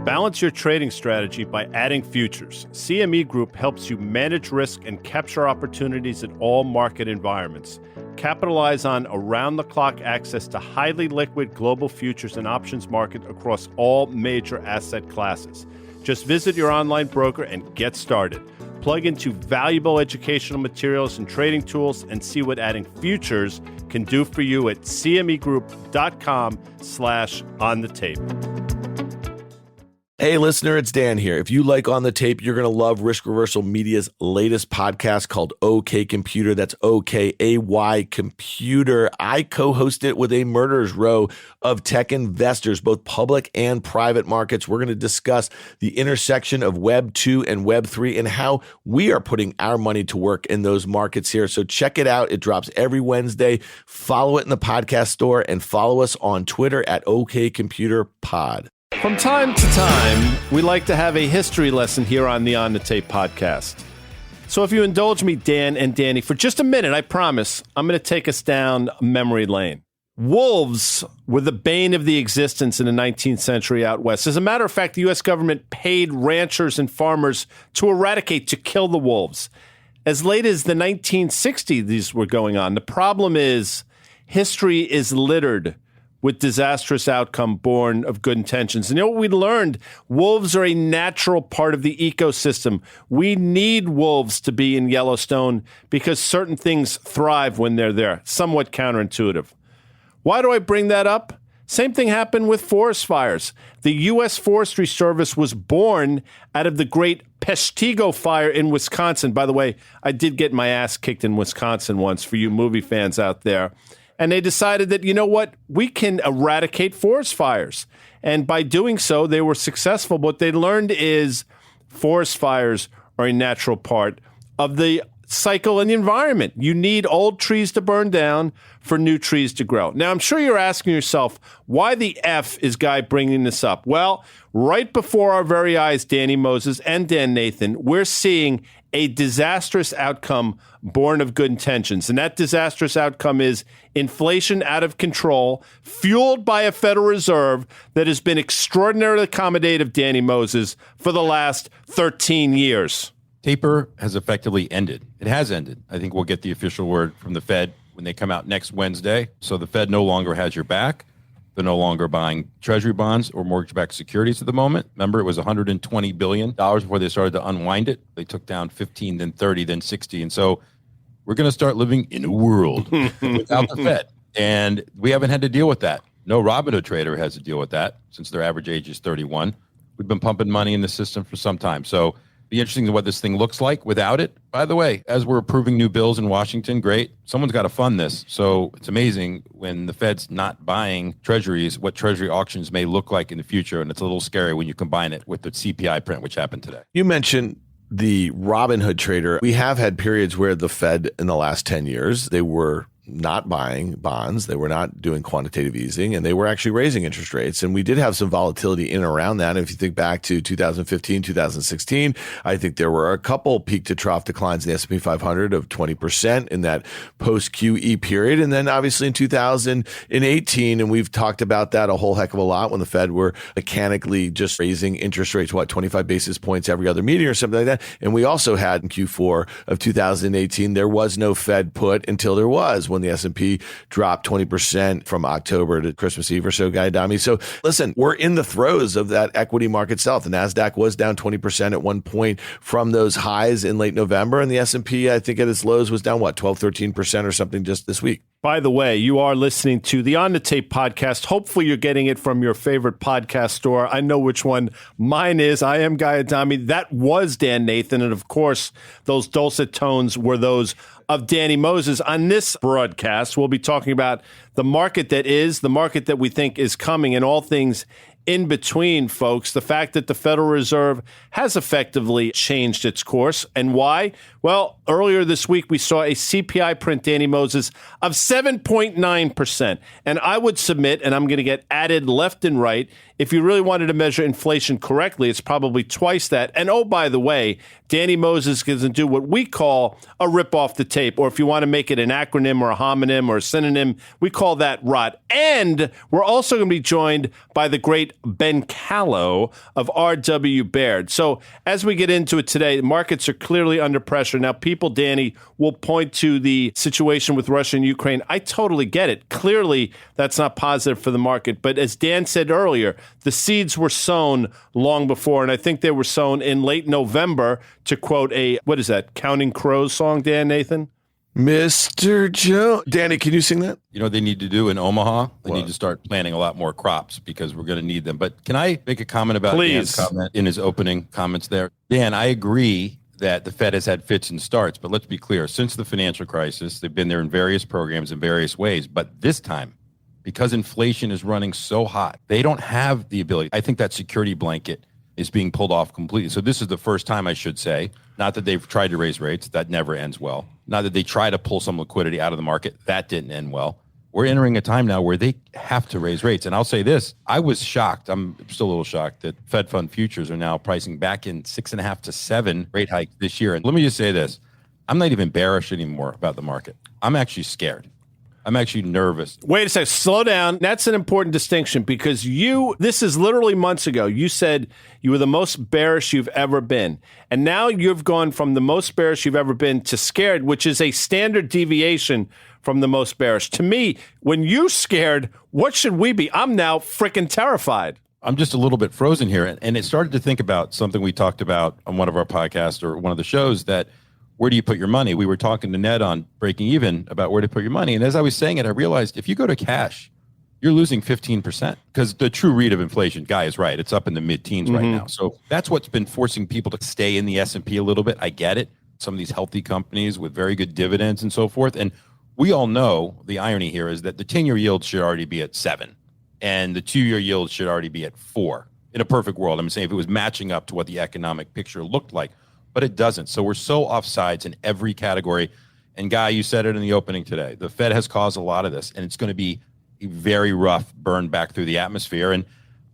Balance your trading strategy by adding futures. CME Group helps you manage risk and capture opportunities in all market environments. Capitalize on around-the-clock access to highly liquid global futures and options market across all major asset classes. Just visit your online broker and get started. Plug into valuable educational materials and trading tools and see what adding futures can do for you at cmegroup.com/onthetape. Hey, listener, it's Dan here. If you like On the Tape, you're going to love Risk Reversal Media's latest podcast called OK Computer. That's OKAY Computer. I co-host it with a murderer's row of tech investors, both public and private markets. We're going to discuss the intersection of Web 2 and Web 3 and how we are putting our money to work in those markets here. So check it out. It drops every Wednesday. Follow it in the podcast store and follow us on Twitter at OKComputerPod. From time to time, we like to have a history lesson here on the On the Tape podcast. So if you indulge me, Dan and Danny, for just a minute, I promise, I'm going to take us down memory lane. Wolves were the bane of the existence in the 19th century out west. As a matter of fact, the U.S. government paid ranchers and farmers to eradicate, to kill the wolves. As late as the 1960s, these were going on. The problem is history is littered with disastrous outcome born of good intentions. And you know what we learned? Wolves are a natural part of the ecosystem. We need wolves to be in Yellowstone because certain things thrive when they're there. Somewhat counterintuitive. Why do I bring that up? Same thing happened with forest fires. The U.S. Forestry Service was born out of the great Peshtigo fire in Wisconsin. By the way, I did get my ass kicked in Wisconsin once for you movie fans out there. And they decided that, you know what, we can eradicate forest fires. And by doing so, they were successful. What they learned is forest fires are a natural part of the cycle in the environment. You need old trees to burn down for new trees to grow. Now, I'm sure you're asking yourself, why the F is Guy bringing this up? Well, right before our very eyes, Danny Moses and Dan Nathan, we're seeing a disastrous outcome born of good intentions. And that disastrous outcome is inflation out of control, fueled by a Federal Reserve that has been extraordinarily accommodative, Danny Moses, for the last 13 years. Taper has effectively ended. It has ended. I think we'll get the official word from the Fed when they come out next Wednesday. So the Fed no longer has your back. They're no longer buying Treasury bonds or mortgage-backed securities at the moment. Remember, it was $120 billion before they started to unwind it. They took down 15, then 30, then 60. And so we're going to start living in a world without the Fed. And we haven't had to deal with that. No Robinhood trader has to deal with that since their average age is 31. We've been pumping money in the system for some time. So be interesting to what this thing looks like without it. By the way, as we're approving new bills in Washington, great. Someone's got to fund this. So it's amazing when the Fed's not buying treasuries, what treasury auctions may look like in the future. And it's a little scary when you combine it with the CPI print, which happened today. You mentioned the Robinhood trader. We have had periods where the Fed in the last 10 years, they were not buying bonds. They were not doing quantitative easing, and they were actually raising interest rates. And we did have some volatility in and around that. And if you think back to 2015, 2016, I think there were a couple peak to trough declines in the S&P 500 of 20% in that post-QE period. And then obviously in 2018, and we've talked about that a whole heck of a lot when the Fed were mechanically just raising interest rates, 25 basis points every other meeting or something like that. And we also had in Q4 of 2018, there was no Fed put until there was, when the S&P dropped 20% from October to Christmas Eve or so, Guy Adami. So listen, we're in the throes of that equity market self. The NASDAQ was down 20% at one point from those highs in late November. And the S&P, I think at its lows was down, 12, 13% or something just this week. By the way, you are listening to the On the Tape podcast. Hopefully you're getting it from your favorite podcast store. I know which one mine is. I am Guy Adami. That was Dan Nathan. And of course, those dulcet tones were those of Danny Moses. On this broadcast, we'll be talking about the market that is, the market that we think is coming, and all things in between, folks. The fact that the Federal Reserve has effectively changed its course. And why? Well, earlier this week, we saw a CPI print, Danny Moses, of 7.9%. And I would submit, and I'm going to get added left and right, if you really wanted to measure inflation correctly, it's probably twice that. And oh, by the way, Danny Moses doesn't do what we call a rip off the tape, or if you want to make it an acronym or a homonym or a synonym, we call that rot. And we're also going to be joined by the great Ben Kallo of R.W. Baird. So as we get into it today, markets are clearly under pressure. Now, people, Danny, will point to the situation with Russia and Ukraine. I totally get it. Clearly, that's not positive for the market. But as Dan said earlier, the seeds were sown long before, and I think they were sown in late November, to quote what is that, Counting Crows song, Dan, Nathan? Mr. Joe. Danny, can you sing that? You know what they need to do in Omaha? They need to start planting a lot more crops because we're going to need them. But can I make a comment about Dan's comment in his opening comments there? Dan, I agree that the Fed has had fits and starts, but let's be clear. Since the financial crisis, they've been there in various programs in various ways. But this time, because inflation is running so hot, they don't have the ability. I think that security blanket is being pulled off completely. So this is the first time, I should say, not that they've tried to raise rates. That never ends well. Not that they try to pull some liquidity out of the market. That didn't end well. We're entering a time now where they have to raise rates. And I'll say this, I was shocked. I'm still a little shocked that Fed fund futures are now pricing back in 6.5 to 7 rate hikes this year. And let me just say this, I'm not even bearish anymore about the market. I'm actually scared. I'm actually nervous. Wait a second. Slow down. That's an important distinction because this is literally months ago. You said you were the most bearish you've ever been. And now you've gone from the most bearish you've ever been to scared, which is a standard deviation from the most bearish. To me, when you scared, what should we be? I'm now freaking terrified. I'm just a little bit frozen here. And it started to think about something we talked about on one of our podcasts or one of the shows that where do you put your money? We were talking to Ned on Breaking Even about where to put your money. And as I was saying it, I realized if you go to cash, you're losing 15% because the true read of inflation, Guy is right. It's up in the mid-teens right now. So that's what's been forcing people to stay in the S&P a little bit. I get it. Some of these healthy companies with very good dividends and so forth. And we all know the irony here is that the 10-year yield should already be at 7 and the 2-year yield should already be at 4. In a perfect world, I'm saying if it was matching up to what the economic picture looked like, but it doesn't. So we're so offsides in every category. And Guy, you said it in the opening today. The Fed has caused a lot of this, and it's going to be a very rough burn back through the atmosphere. And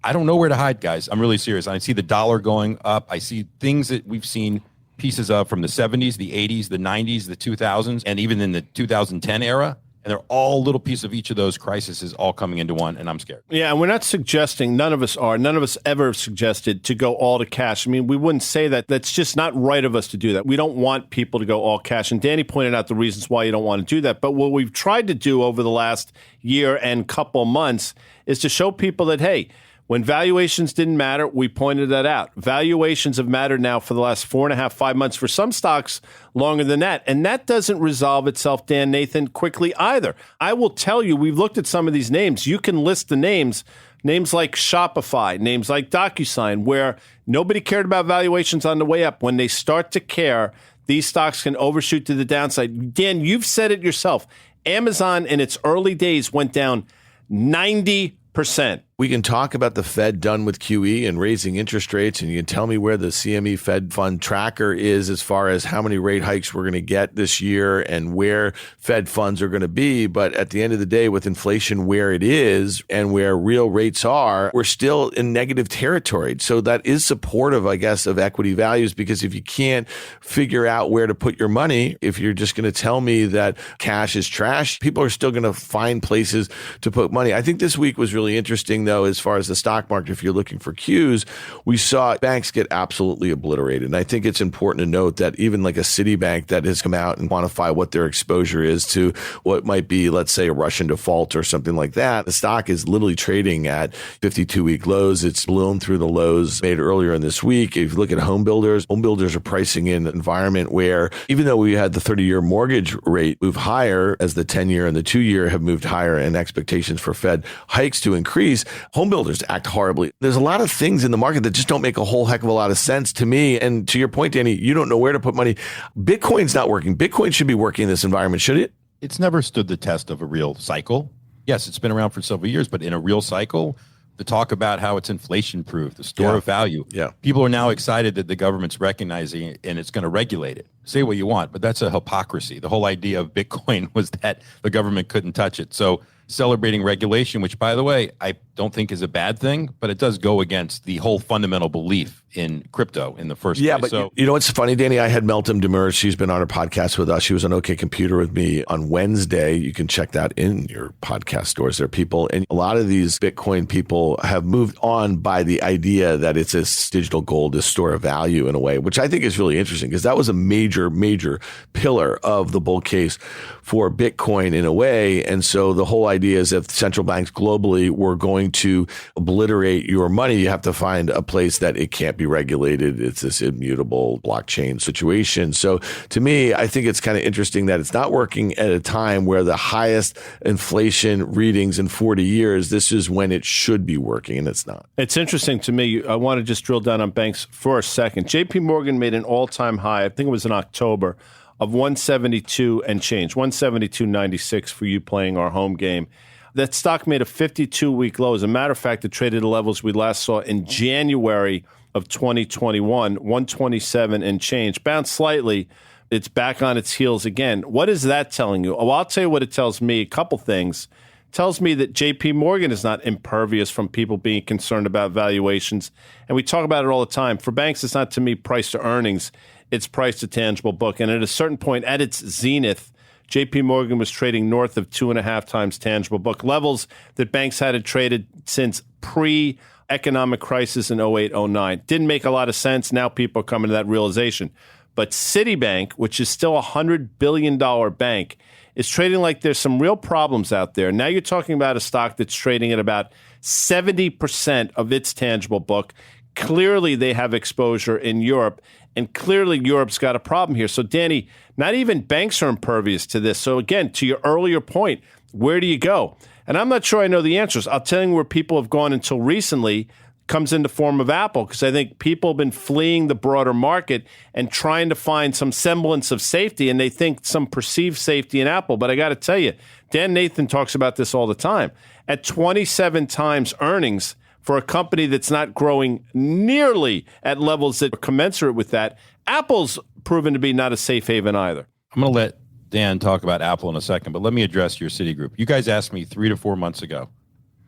I don't know where to hide, guys. I'm really serious. I see the dollar going up. I see things that we've seen pieces of from the 70s, the 80s, the 90s, the 2000s, and even in the 2010 era. And they're all little piece of each of those crises all coming into one, and I'm scared. Yeah, and we're not suggesting, none of us ever suggested to go all to cash. I mean, we wouldn't say that. That's just not right of us to do that. We don't want people to go all cash. And Danny pointed out the reasons why you don't want to do that. But what we've tried to do over the last year and couple months is to show people that, hey, when valuations didn't matter, we pointed that out. Valuations have mattered now for the last 4.5, 5 months, for some stocks longer than that. And that doesn't resolve itself, Dan, Nathan, quickly either. I will tell you, we've looked at some of these names. You can list the names like Shopify, names like DocuSign, where nobody cared about valuations on the way up. When they start to care, these stocks can overshoot to the downside. Dan, you've said it yourself. Amazon in its early days went down 90%. We can talk about the Fed done with QE and raising interest rates, and you can tell me where the CME Fed Fund tracker is as far as how many rate hikes we're going to get this year and where Fed funds are going to be. But at the end of the day, with inflation where it is and where real rates are, we're still in negative territory. So that is supportive, I guess, of equity values, because if you can't figure out where to put your money, if you're just going to tell me that cash is trash, people are still going to find places to put money. I think this week was really interesting, though, as far as the stock market. If you're looking for cues, we saw banks get absolutely obliterated. And I think it's important to note that even like a Citibank that has come out and quantify what their exposure is to what might be, let's say, a Russian default or something like that, the stock is literally trading at 52-week lows. It's blown through the lows made earlier in this week. If you look at home builders are pricing in an environment where even though we had the 30-year mortgage rate move higher as the 10-year and the 2-year have moved higher and expectations for Fed hikes to increase, home builders act horribly. There's a lot of things in the market that just don't make a whole heck of a lot of sense to me. And to your point, Danny, you don't know where to put money. Bitcoin's not working. Bitcoin should be working in this environment, should it? It's never stood the test of a real cycle. Yes, it's been around for several years, but in a real cycle, to talk about how it's inflation-proof, the store of value. Yeah. People are now excited that the government's recognizing it and it's going to regulate it. say what you want, but that's a hypocrisy. The whole idea of Bitcoin was that the government couldn't touch it. So celebrating regulation, which, by the way, I don't think is a bad thing, but it does go against the whole fundamental belief in crypto in the first place. Yeah, but you know what's funny, Danny? I had Meltem Demers. She's been on her podcast with us. She was on OK Computer with me on Wednesday. You can check that in your podcast stores. There are people, and a lot of these Bitcoin people have moved on by the idea that it's this digital gold, this store of value in a way, which I think is really interesting because that was a major, major pillar of the bull case for Bitcoin in a way. And so the whole idea is if central banks globally were going to obliterate your money, you have to find a place that it can't be regulated. It's this immutable blockchain situation. So to me, I think it's kind of interesting that it's not working at a time where the highest inflation readings in 40 years, this is when it should be working, and it's not. It's interesting to me. I want to just drill down on banks for a second. JP Morgan made an all-time high, I think it was in October, of 172 and change, 172.96 for you playing our home game. That stock made a 52-week low. As a matter of fact, it traded at levels we last saw in January of 2021, 127 and change. Bounced slightly. It's back on its heels again. What is that telling you? Well, I'll tell you what it tells me. A couple things. It tells me that JP Morgan is not impervious from people being concerned about valuations. And we talk about it all the time. For banks, it's not, to me, price to earnings. It's price to tangible book. And at a certain point, at its zenith, JP Morgan was trading north of 2.5 times tangible book, levels that banks hadn't traded since pre-economic crisis in 08-09. Didn't make a lot of sense. Now people are coming to that realization. But Citibank, which is still a $100 billion bank, is trading like there's some real problems out there. Now you're talking about a stock that's trading at about 70% of its tangible book. Clearly, they have exposure in Europe, and clearly Europe's got a problem here. So, Danny, not even banks are impervious to this. So, again, to your earlier point, where do you go? And I'm not sure I know the answers. I'll tell you where people have gone until recently comes in the form of Apple, because I think people have been fleeing the broader market and trying to find some semblance of safety, and they think some perceived safety in Apple. But I got to tell you, Dan Nathan talks about this all the time. At 27 times earnings, for a company that's not growing nearly at levels that are commensurate with that, Apple's proven to be not a safe haven either. I'm going to let Dan talk about Apple in a second, but let me address your Citigroup. You guys asked me 3 to 4 months ago,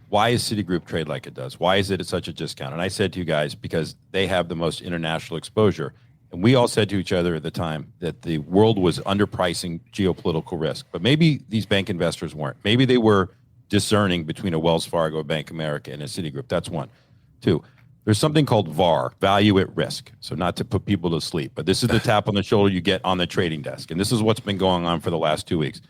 why is Citigroup trade like it does? Why is it at such a discount? And I said to you guys, because they have the most international exposure. And we all said to each other at the time that the world was underpricing geopolitical risk. But maybe these bank investors weren't. Maybe they were discerning between a Wells Fargo, a Bank of America, and a Citigroup. That's one. 2, there's something called VAR, value at risk. So not to put people to sleep, but this is the tap on the shoulder you get on the trading desk. And this is what's been going on for the last 2 weeks.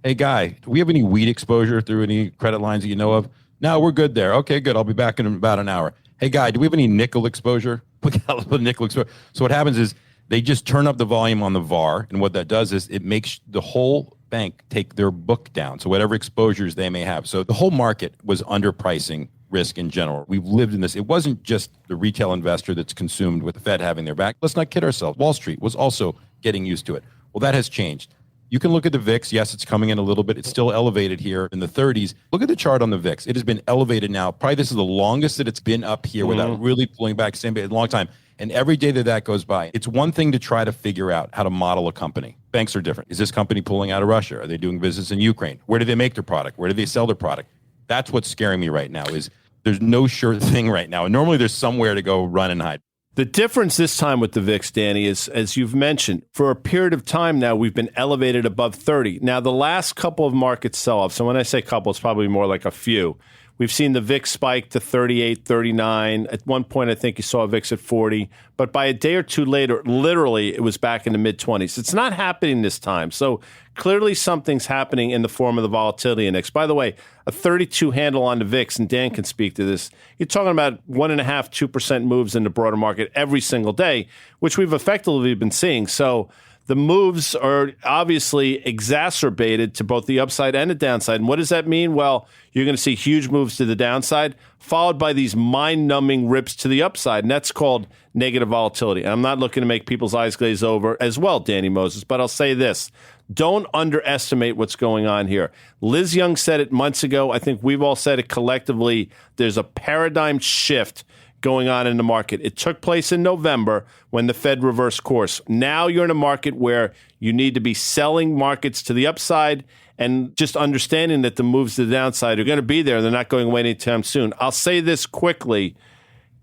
Hey, Guy, do we have any wheat exposure through any credit lines that you know of? No, we're good there. Okay, good. I'll be back in about an hour. Hey, Guy, do we have any nickel exposure? We got a little nickel exposure. So what happens is they just turn up the volume on the VAR, and what that does is it makes the whole bank take their book down, so whatever exposures they may have. So the whole market was underpricing risk in general. We've lived in this. It wasn't just the retail investor that's consumed with the Fed having their back. Let's not kid ourselves. Wall Street was also getting used to it. Well, that has changed. You can look at the VIX. Yes, it's coming in a little bit. It's still elevated here in the 30s. Look at the chart on the VIX. It has been elevated now. Probably this is the longest that it's been up here without really pulling back. Same a long time. And every day that goes by, it's one thing to try to figure out how to model a company. Banks are different. Is this company pulling out of Russia? Are they doing business in Ukraine? Where do they make their product? Where do they sell their product? That's what's scaring me right now is there's no sure thing right now. And normally there's somewhere to go run and hide. The difference this time with the VIX, Danny, is, as you've mentioned, for a period of time now, we've been elevated above 30. Now, the last couple of market sell-offs, so when I say couple, it's probably more like a few. We've seen the VIX spike to 38, 39. At one point, I think you saw a VIX at 40. But by a day or two later, literally, it was back in the mid-20s. It's not happening this time. So clearly something's happening in the form of the volatility index. By the way, a 32 handle on the VIX, and Dan can speak to this, you're talking about 1.5%, 2% moves in the broader market every single day, which we've effectively been seeing. So the moves are obviously exacerbated to both the upside and the downside. And what does that mean? Well, you're going to see huge moves to the downside, followed by these mind-numbing rips to the upside. And that's called negative volatility. And I'm not looking to make people's eyes glaze over as well, Danny Moses, but I'll say this. Don't underestimate what's going on here. Liz Young said it months ago. I think we've all said it collectively. There's a paradigm shift going on in the market. It took place in November when the Fed reversed course. Now you're in a market where you need to be selling markets to the upside and just understanding that the moves to the downside are going to be there. They're not going away anytime soon. I'll say this quickly.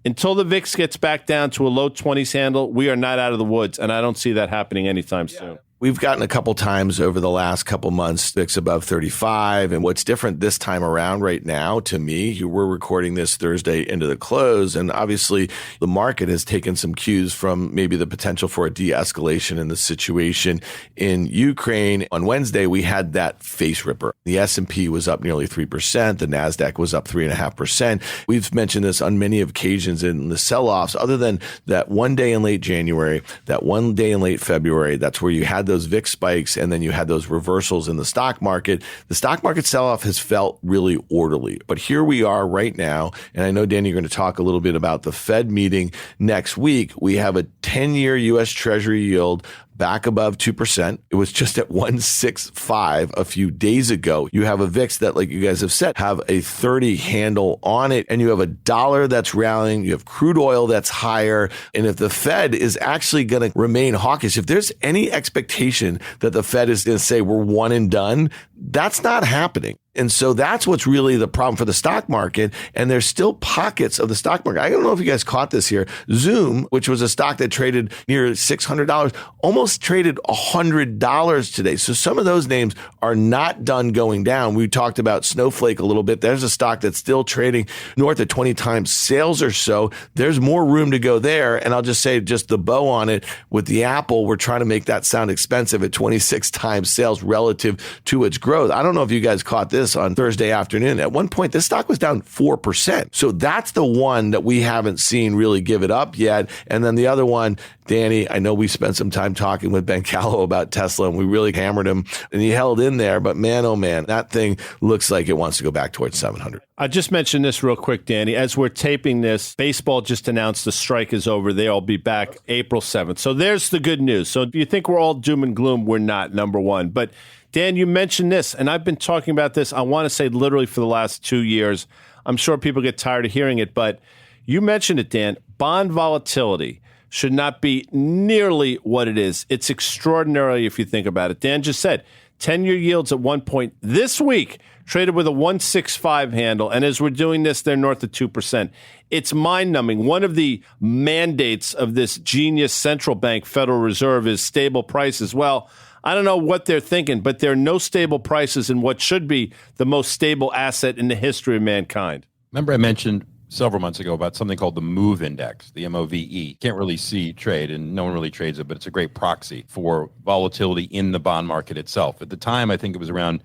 Until the VIX gets back down to a low 20s handle, we are not out of the woods, and I don't see that happening anytime soon. We've gotten a couple times over the last couple months, VIX above 35. And what's different this time around right now, to me, we're recording this Thursday into the close. And obviously, the market has taken some cues from maybe the potential for a de-escalation in the situation in Ukraine. On Wednesday, we had that face ripper. The S&P was up nearly 3%. The NASDAQ was up 3.5%. We've mentioned this on many occasions in the sell-offs, other than that one day in late January, that one day in late February. That's where you had those VIX spikes, and then you had those reversals in the stock market. The stock market sell-off has felt really orderly. But here we are right now, and I know, Danny, you're going to talk a little bit about the Fed meeting next week. We have a 10-year U.S. Treasury yield back above 2%. It was just at 1.65 a few days ago. You have a VIX that, like you guys have said, have a 30 handle on it, and you have a dollar that's rallying. You have crude oil that's higher. And if the Fed is actually going to remain hawkish, if there's any expectation that the Fed is going to say we're one and done, that's not happening. And so that's what's really the problem for the stock market. And there's still pockets of the stock market. I don't know if you guys caught this here. Zoom, which was a stock that traded near $600, almost traded $100 today. So some of those names are not done going down. We talked about Snowflake a little bit. There's a stock that's still trading north of 20 times sales or so. There's more room to go there. And I'll just say, just the bow on it, with the Apple, we're trying to make that sound expensive at 26 times sales relative to its growth. I don't know if you guys caught this on Thursday afternoon. At one point, this stock was down 4%. So that's the one that we haven't seen really give it up yet. And then the other one, Danny, I know we spent some time talking with Ben Kallo about Tesla, and we really hammered him, and he held in there. But man, oh man, that thing looks like it wants to go back towards 700. I just mentioned this real quick, Danny. As we're taping this, baseball just announced the strike is over. They'll be back April 7th. So there's the good news. So if you think we're all doom and gloom, we're not, number one. But Dan, you mentioned this, and I've been talking about this, I want to say literally for the last 2 years. I'm sure people get tired of hearing it, but you mentioned it, Dan. Bond volatility should not be nearly what it is. It's extraordinary if you think about it. Dan just said 10-year yields at one point this week traded with a 165 handle, and as we're doing this, they're north of 2%. It's mind-numbing. One of the mandates of this genius central bank, Federal Reserve, is stable prices. Well, I don't know what they're thinking, but there are no stable prices in what should be the most stable asset in the history of mankind. Remember I mentioned several months ago about something called the MOVE Index, the MOVE. Can't really see trade, and no one really trades it, but it's a great proxy for volatility in the bond market itself. At the time, I think it was around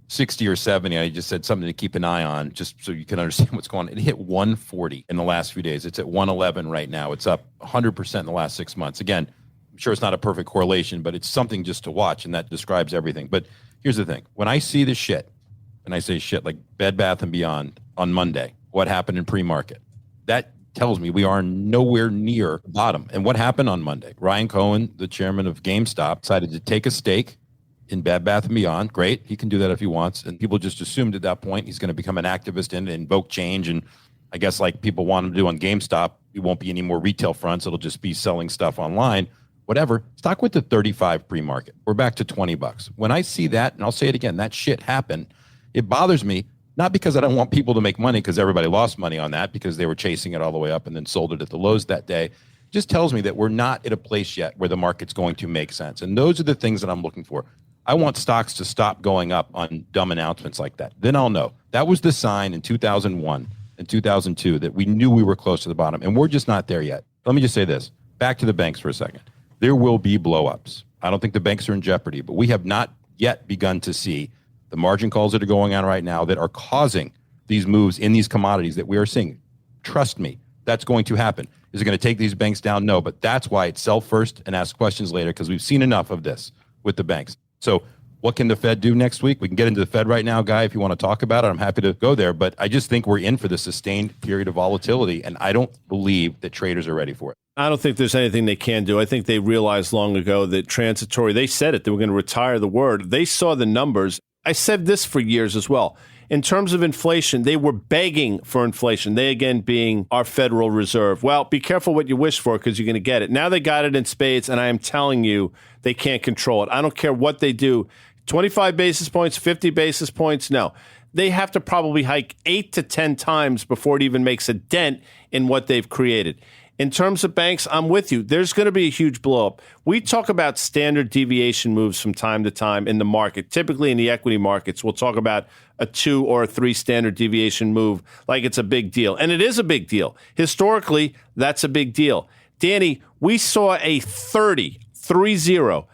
60 or 70. I just said something to keep an eye on just so you can understand what's going on. It hit 140 in the last few days. It's at 111 right now. It's up 100% in the last 6 months. Again, I'm sure it's not a perfect correlation, but it's something just to watch, and that describes everything. But here's the thing. When I see the shit, and I say shit like Bed Bath & Beyond on Monday, what happened in pre-market, that tells me we are nowhere near the bottom. And what happened on Monday? Ryan Cohen, the chairman of GameStop, decided to take a stake in Bed Bath & Beyond. Great. He can do that if he wants. And people just assumed at that point he's going to become an activist and invoke change. And I guess like people want him to do on GameStop, it won't be any more retail fronts. It'll just be selling stuff online. Whatever. Stock went to 35 pre-market. We're back to $20. When I see that, and I'll say it again, that shit happened, it bothers me, not because I don't want people to make money, because everybody lost money on that because they were chasing it all the way up and then sold it at the lows that day. It just tells me that we're not at a place yet where the market's going to make sense. And those are the things that I'm looking for. I want stocks to stop going up on dumb announcements like that. Then I'll know. That was the sign in 2001 and 2002 that we knew we were close to the bottom, and we're just not there yet. Let me just say this. Back to the banks for a second. There will be blowups. I don't think the banks are in jeopardy, but we have not yet begun to see the margin calls that are going on right now that are causing these moves in these commodities that we are seeing. Trust me, that's going to happen. Is it going to take these banks down? No, but that's why it's sell first and ask questions later, because we've seen enough of this with the banks. So what can the Fed do next week? We can get into the Fed right now, Guy, if you want to talk about it. I'm happy to go there, but I just think we're in for the sustained period of volatility, and I don't believe that traders are ready for it. I don't think there's anything they can do. I think they realized long ago that transitory, they said it, they were going to retire the word. They saw the numbers. I said this for years as well. In terms of inflation, they were begging for inflation. They, again, being our Federal Reserve. Well, be careful what you wish for because you're going to get it. Now they got it in spades, and I am telling you, they can't control it. I don't care what they do. 25 basis points, 50 basis points, no. They have to probably hike 8 to 10 times before it even makes a dent in what they've created. In terms of banks, I'm with you. There's going to be a huge blow-up. We talk about standard deviation moves from time to time in the market. Typically in the equity markets, we'll talk about a 2 or a 3 standard deviation move like it's a big deal. And it is a big deal. Historically, that's a big deal. Danny, we saw a 30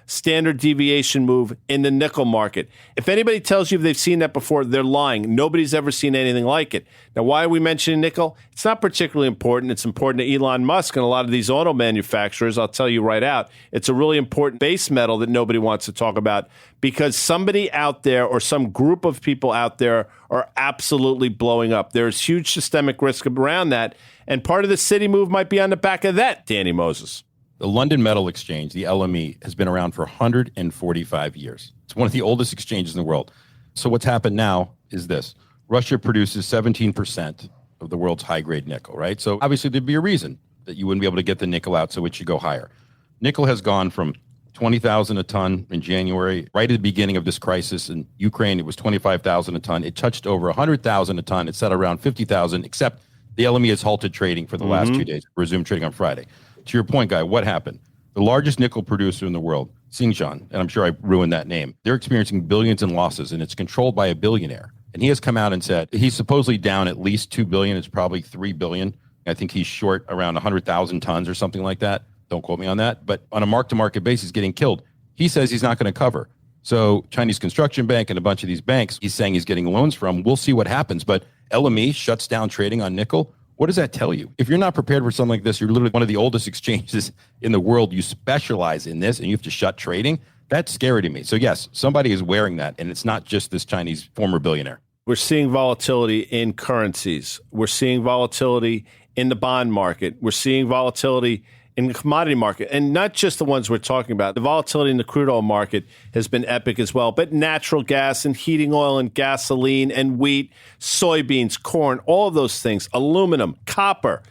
standard deviation move in the nickel market. If anybody tells you they've seen that before, they're lying. Nobody's ever seen anything like it. Now, why are we mentioning nickel? It's not particularly important. It's important to Elon Musk and a lot of these auto manufacturers. I'll tell you right out. It's a really important base metal that nobody wants to talk about because somebody out there or some group of people out there are absolutely blowing up. There's huge systemic risk around that. And part of the city move might be on the back of that, Danny Moses. The London Metal Exchange, the LME, has been around for 145 years. It's one of the oldest exchanges in the world. So what's happened now is this. Russia produces 17% of the world's high-grade nickel, right? So obviously there'd be a reason that you wouldn't be able to get the nickel out, so it should go higher. Nickel has gone from 20,000 a ton in January. Right at the beginning of this crisis in Ukraine, it was 25,000 a ton. It touched over 100,000 a ton. It's set around 50,000, except the LME has halted trading for the last 2 days, resumed trading on Friday. To your point, Guy, what happened? The largest nickel producer in the world, Xinjiang, and I'm sure I ruined that name, they're experiencing billions in losses, and it's controlled by a billionaire. And he has come out and said he's supposedly down at least $2 billion. It's probably $3 billion. I think he's short around 100,000 tons or something like that. Don't quote me on that. But on a mark-to-market basis, getting killed. He says he's not going to cover. So Chinese Construction Bank and a bunch of these banks, he's saying he's getting loans from. We'll see what happens. But LME shuts down trading on nickel. What does that tell you? If you're not prepared for something like this, you're literally one of the oldest exchanges in the world. You specialize in this and you have to shut trading. That's scary to me. So yes, somebody is wearing that, and it's not just this Chinese former billionaire. We're seeing volatility in currencies. We're seeing volatility in the bond market. We're seeing volatility in the commodity market, and not just the ones we're talking about. The volatility in the crude oil market has been epic as well, but natural gas and heating oil and gasoline and wheat, soybeans, corn, all of those things, aluminum, copper,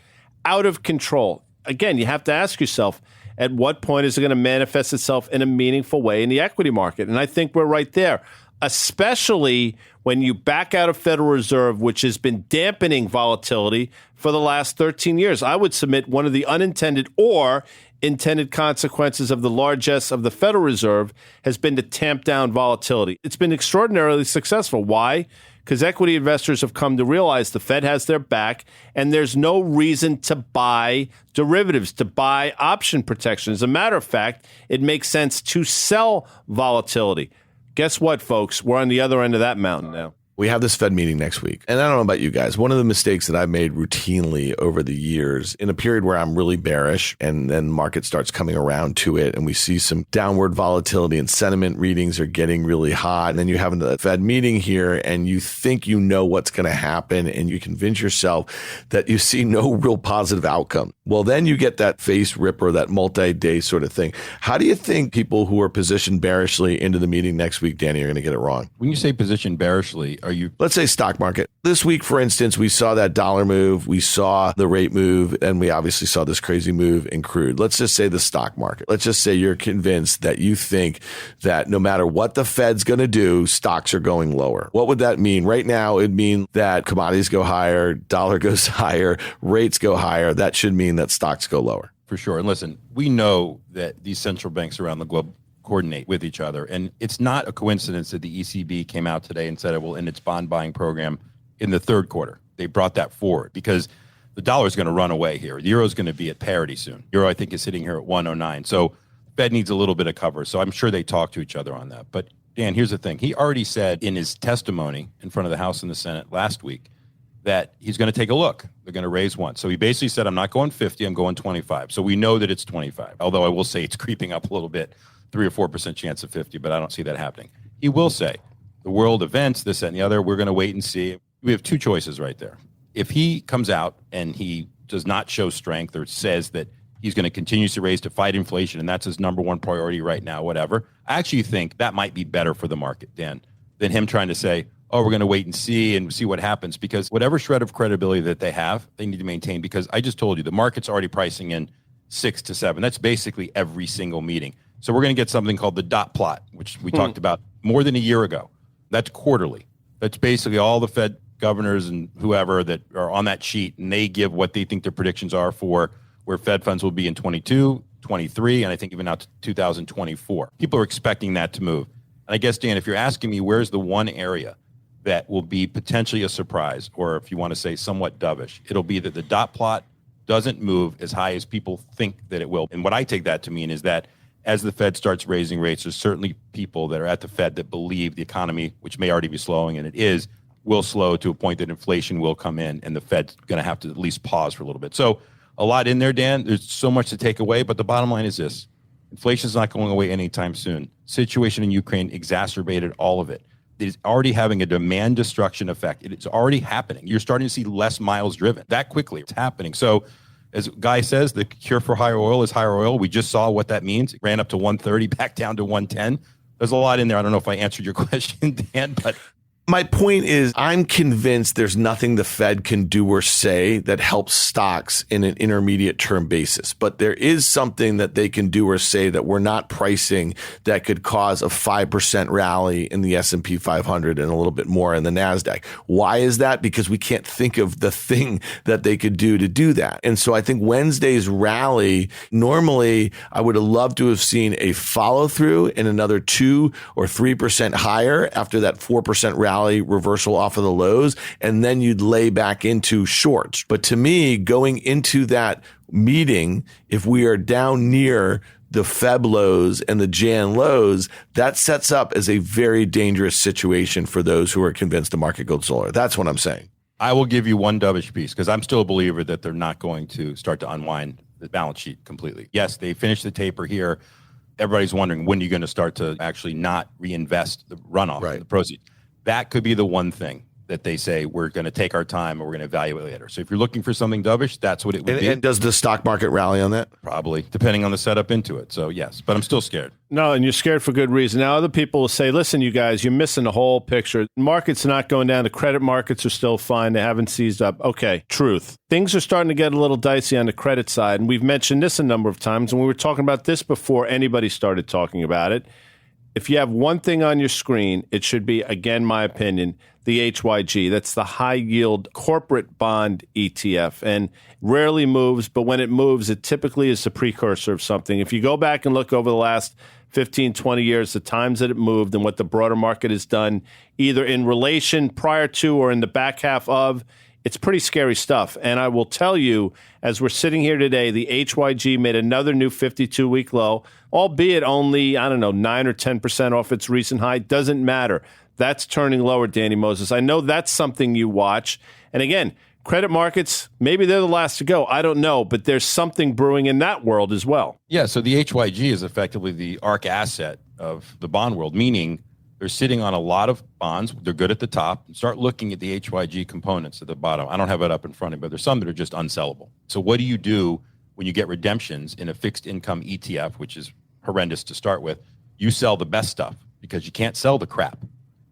out of control. Again, you have to ask yourself, at what point is it going to manifest itself in a meaningful way in the equity market? And I think we're right there, especially when you back out of Federal Reserve, which has been dampening volatility for the last 13 years. I would submit one of the unintended or intended consequences of the largesse of the Federal Reserve has been to tamp down volatility. It's been extraordinarily successful. Why? Because equity investors have come to realize the Fed has their back, and there's no reason to buy derivatives, to buy option protection. As a matter of fact, it makes sense to sell volatility. Guess what, folks? We're on the other end of that mountain now. We have this Fed meeting next week. And I don't know about you guys. One of the mistakes that I've made routinely over the years in a period where I'm really bearish and then market starts coming around to it and we see some downward volatility and sentiment readings are getting really hot. And then you have the Fed meeting here and you think you know what's going to happen and you convince yourself that you see no real positive outcome. Well, then you get that face ripper, that multi-day sort of thing. How do you think people who are positioned bearishly into the meeting next week, Danny, are going to get it wrong? When you say positioned bearishly, let's say stock market. This week, for instance, we saw that dollar move, we saw the rate move, and we obviously saw this crazy move in crude. Let's just say the stock market. Let's just say you're convinced that you think that no matter what the Fed's going to do, stocks are going lower. What would that mean? Right now, it'd mean that commodities go higher, dollar goes higher, rates go higher. That should mean that stocks go lower. For sure. And listen, we know that these central banks around the globe coordinate with each other. And it's not a coincidence that the ECB came out today and said it will end its bond buying program in the third quarter. They brought that forward because the dollar is going to run away here. The euro is going to be at parity soon. Euro, I think, is sitting here at 109. So Fed needs a little bit of cover. So I'm sure they talk to each other on that. But Dan, here's the thing. He already said in his testimony in front of the House and the Senate last week that he's going to take a look. They're going to raise one. So he basically said, I'm not going 50, I'm going 25. So we know that it's 25. Although I will say it's creeping up a little bit. 3 or 4% chance of 50, but I don't see that happening. He will say, the world events, this, that, and the other, we're going to wait and see. We have two choices right there. If he comes out and he does not show strength or says that he's going to continue to raise to fight inflation, and that's his number one priority right now, whatever, I actually think that might be better for the market, Dan, than him trying to say, oh, we're going to wait and see what happens, because whatever shred of credibility that they have, they need to maintain, because I just told you the market's already pricing in 6 to 7. That's basically every single meeting. So we're going to get something called the dot plot, which we talked about more than a year ago. That's quarterly. That's basically all the Fed governors and whoever that are on that sheet, and they give what they think their predictions are for where Fed funds will be in 22, 23, and I think even out to 2024. People are expecting that to move. And I guess, Dan, if you're asking me where's the one area that will be potentially a surprise, or if you want to say somewhat dovish, it'll be that the dot plot doesn't move as high as people think that it will. And what I take that to mean is that as the Fed starts raising rates, there's certainly people that are at the Fed that believe the economy, which may already be slowing, and it is, will slow to a point that inflation will come in, and the Fed's going to have to at least pause for a little bit. So a lot in there, Dan. There's so much to take away, but the bottom line is this. Inflation is not going away anytime soon. Situation in Ukraine exacerbated all of it. It is already having a demand destruction effect. It is already happening. You're starting to see less miles driven that quickly. It's happening. So as Guy says, the cure for higher oil is higher oil. We just saw what that means. It ran up to 130, back down to 110. There's a lot in there. I don't know if I answered your question, Dan, but my point is, I'm convinced there's nothing the Fed can do or say that helps stocks in an intermediate term basis. But there is something that they can do or say that we're not pricing that could cause a 5% rally in the S&P 500 and a little bit more in the NASDAQ. Why is that? Because we can't think of the thing that they could do to do that. And so I think Wednesday's rally, normally I would have loved to have seen a follow through and another 2 or 3% higher after that 4% rally reversal off of the lows, and then you'd lay back into shorts. But to me, going into that meeting, if we are down near the Feb lows and the Jan lows, that sets up as a very dangerous situation for those who are convinced the market goes solar. That's what I'm saying. I will give you one dovish piece, because I'm still a believer that they're not going to start to unwind the balance sheet completely. Yes, they finished the taper here. Everybody's wondering, when are you going to start to actually not reinvest the runoff, the proceeds? That could be the one thing that they say, we're going to take our time and we're going to evaluate later. So if you're looking for something dovish, that's what it would be. And does the stock market rally on that? Probably, depending on the setup into it. So yes, but I'm still scared. No, and you're scared for good reason. Now, other people will say, listen, you guys, you're missing the whole picture. Market's not going down. The credit markets are still fine. They haven't seized up. Okay, truth. Things are starting to get a little dicey on the credit side. And we've mentioned this a number of times. And we were talking about this before anybody started talking about it. If you have one thing on your screen, it should be, again, my opinion, the HYG. That's the high yield corporate bond ETF, and rarely moves, but when it moves, it typically is the precursor of something. If you go back and look over the last 15, 20 years, the times that it moved and what the broader market has done, either in relation prior to or in the back half of, it's pretty scary stuff. And I will tell you, as we're sitting here today, the HYG made another new 52-week low, albeit only, 9 or 10% off its recent high. Doesn't matter. That's turning lower, Danny Moses. I know that's something you watch. And again, credit markets, maybe they're the last to go. I don't know, but there's something brewing in that world as well. Yeah, so the HYG is effectively the ARC asset of the bond world, meaning they're sitting on a lot of bonds. They're good at the top. Start looking at the HYG components at the bottom. I don't have it up in front of me, but there's some that are just unsellable. So what do you do when you get redemptions in a fixed income ETF, which is horrendous to start with? You sell the best stuff because you can't sell the crap.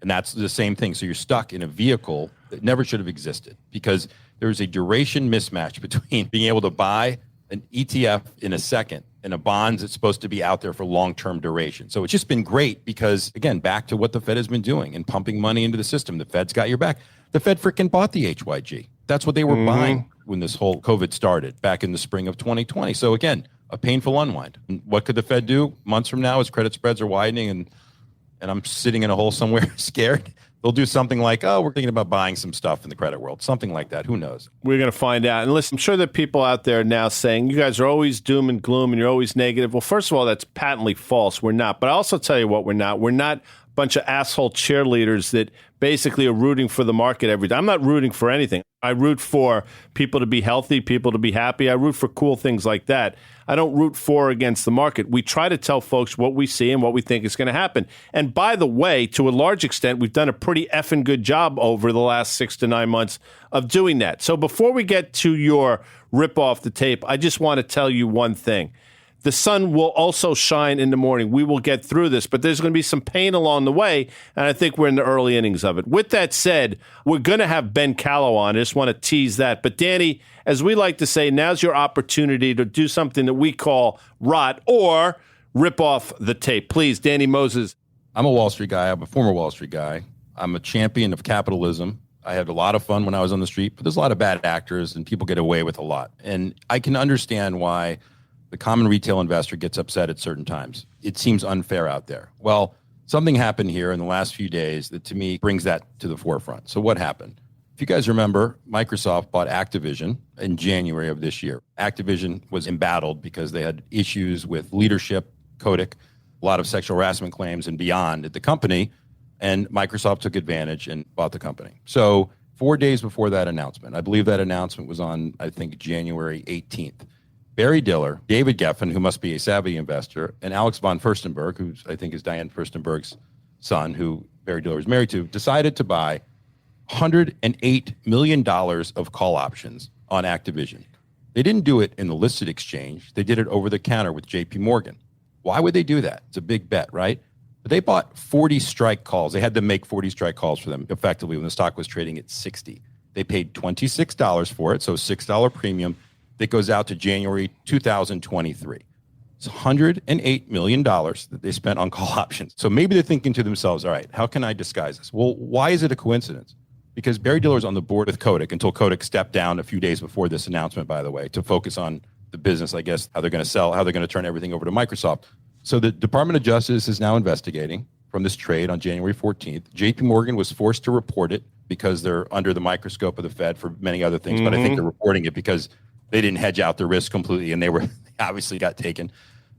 And that's the same thing. So you're stuck in a vehicle that never should have existed, because there's a duration mismatch between being able to buy an ETF in a second and a bond that's supposed to be out there for long-term duration. So it's just been great because, again, back to what the Fed has been doing and pumping money into the system. The Fed's got your back. The Fed freaking bought the HYG. That's what they were buying when this whole COVID started back in the spring of 2020. So again, a painful unwind. And what could the Fed do months from now as credit spreads are widening and I'm sitting in a hole somewhere scared? They'll do something like, oh, we're thinking about buying some stuff in the credit world. Something like that. Who knows? We're going to find out. And listen, I'm sure there are people out there now saying, you guys are always doom and gloom and you're always negative. Well, first of all, that's patently false. We're not. But I also tell you what we're not. We're not a bunch of asshole cheerleaders that basically are rooting for the market every day. I'm not rooting for anything. I root for people to be healthy, people to be happy. I root for cool things like that. I don't root for or against the market. We try to tell folks what we see and what we think is going to happen. And by the way, to a large extent, we've done a pretty effing good job over the last 6 to 9 months of doing that. So before we get to your rip off the tape, I just want to tell you one thing. The sun will also shine in the morning. We will get through this, but there's going to be some pain along the way, and I think we're in the early innings of it. With that said, we're going to have Ben Kallo on. I just want to tease that. But Danny, as we like to say, now's your opportunity to do something that we call rot or rip off the tape. Please, Danny Moses. I'm a Wall Street guy. I'm a former Wall Street guy. I'm a champion of capitalism. I had a lot of fun when I was on the street, but there's a lot of bad actors and people get away with a lot. And I can understand why the common retail investor gets upset at certain times. It seems unfair out there. Well, something happened here in the last few days that to me brings that to the forefront. So what happened? If you guys remember, Microsoft bought Activision in January of this year. Activision was embattled because they had issues with leadership, Kodak, a lot of sexual harassment claims and beyond at the company, and Microsoft took advantage and bought the company. So 4 days before that announcement, I believe that announcement was on, I think, January 18th. Barry Diller, David Geffen, who must be a savvy investor, and Alex von Furstenberg, who I think is Diane Furstenberg's son, who Barry Diller is married to, decided to buy $108 million of call options on Activision. They didn't do it in the listed exchange. They did it over the counter with JP Morgan. Why would they do that? It's a big bet, right? But they bought 40 strike calls. They had to make 40 strike calls for them effectively when the stock was trading at 60. They paid $26 for it, so $6 premium that goes out to January 2023. It's $108 million that they spent on call options. So maybe they're thinking to themselves, all right, how can I disguise this? Well, why is it a coincidence? Because Barry Diller is on the board with Kodak until Kodak stepped down a few days before this announcement, by the way, to focus on the business, I guess, how they're going to sell, how they're going to turn everything over to Microsoft. So the Department of Justice is now investigating from this trade on January 14th. JP Morgan was forced to report it because they're under the microscope of the Fed for many other things, but I think they're reporting it because they didn't hedge out the risk completely, and they obviously got taken.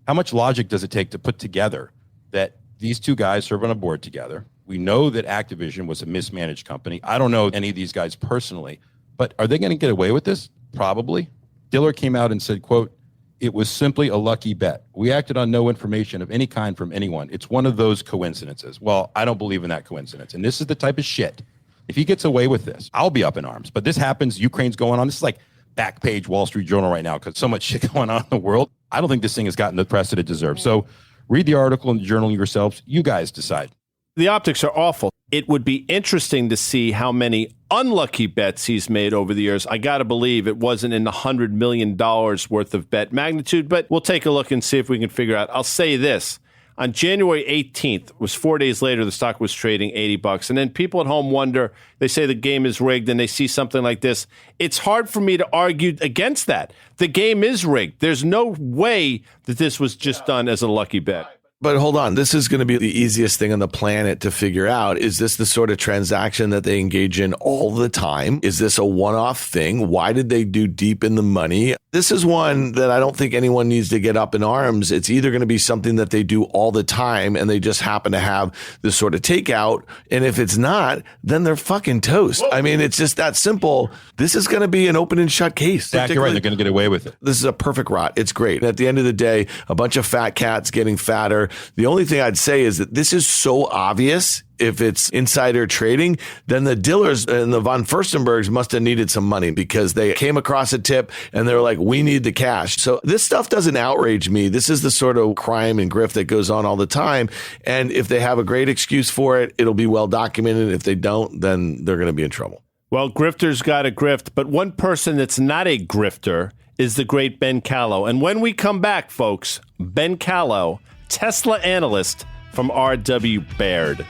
How much logic does it take to put together that these two guys serve on a board together? We know that Activision was a mismanaged company. I don't know any of these guys personally, but are they going to get away with this? Probably. Diller came out and said, quote, "It was simply a lucky bet. We acted on no information of any kind from anyone. It's one of those coincidences." Well, I don't believe in that coincidence. And this is the type of shit. If he gets away with this, I'll be up in arms. But this happens. Ukraine's going on. This is like back page Wall Street Journal right now because so much shit going on in the world. I don't think this thing has gotten the press that it deserves. So read the article in the journal yourselves. You guys decide. The optics are awful. It would be interesting to see how many unlucky bets he's made over the years. I got to believe it wasn't in the $100 million worth of bet magnitude, but we'll take a look and see if we can figure out. I'll say this. On January 18th, was 4 days later, the stock was trading $80. And then people at home wonder, they say the game is rigged and they see something like this. It's hard for me to argue against that. The game is rigged. There's no way that this was just done as a lucky bet. But hold on, this is going to be the easiest thing on the planet to figure out. Is this the sort of transaction that they engage in all the time? Is this a one-off thing? Why did they do deep in the money? This is one that I don't think anyone needs to get up in arms. It's either going to be something that they do all the time and they just happen to have this sort of takeout. And if it's not, then they're fucking toast. I mean, it's just that simple. This is going to be an open and shut case. Zach, you're right. They're going to get away with it. This is a perfect rot. It's great. At the end of the day, a bunch of fat cats getting fatter. The only thing I'd say is that this is so obvious. If it's insider trading, then the Dillers and the von Furstenbergs must have needed some money because they came across a tip and they were like, we need the cash. So this stuff doesn't outrage me. This is the sort of crime and grift that goes on all the time. And if they have a great excuse for it, it'll be well documented. If they don't, then they're going to be in trouble. Well, grifters got a grift, but one person that's not a grifter is the great Ben Kallo. And when we come back, folks, Ben Kallo, Tesla analyst from R.W. Baird.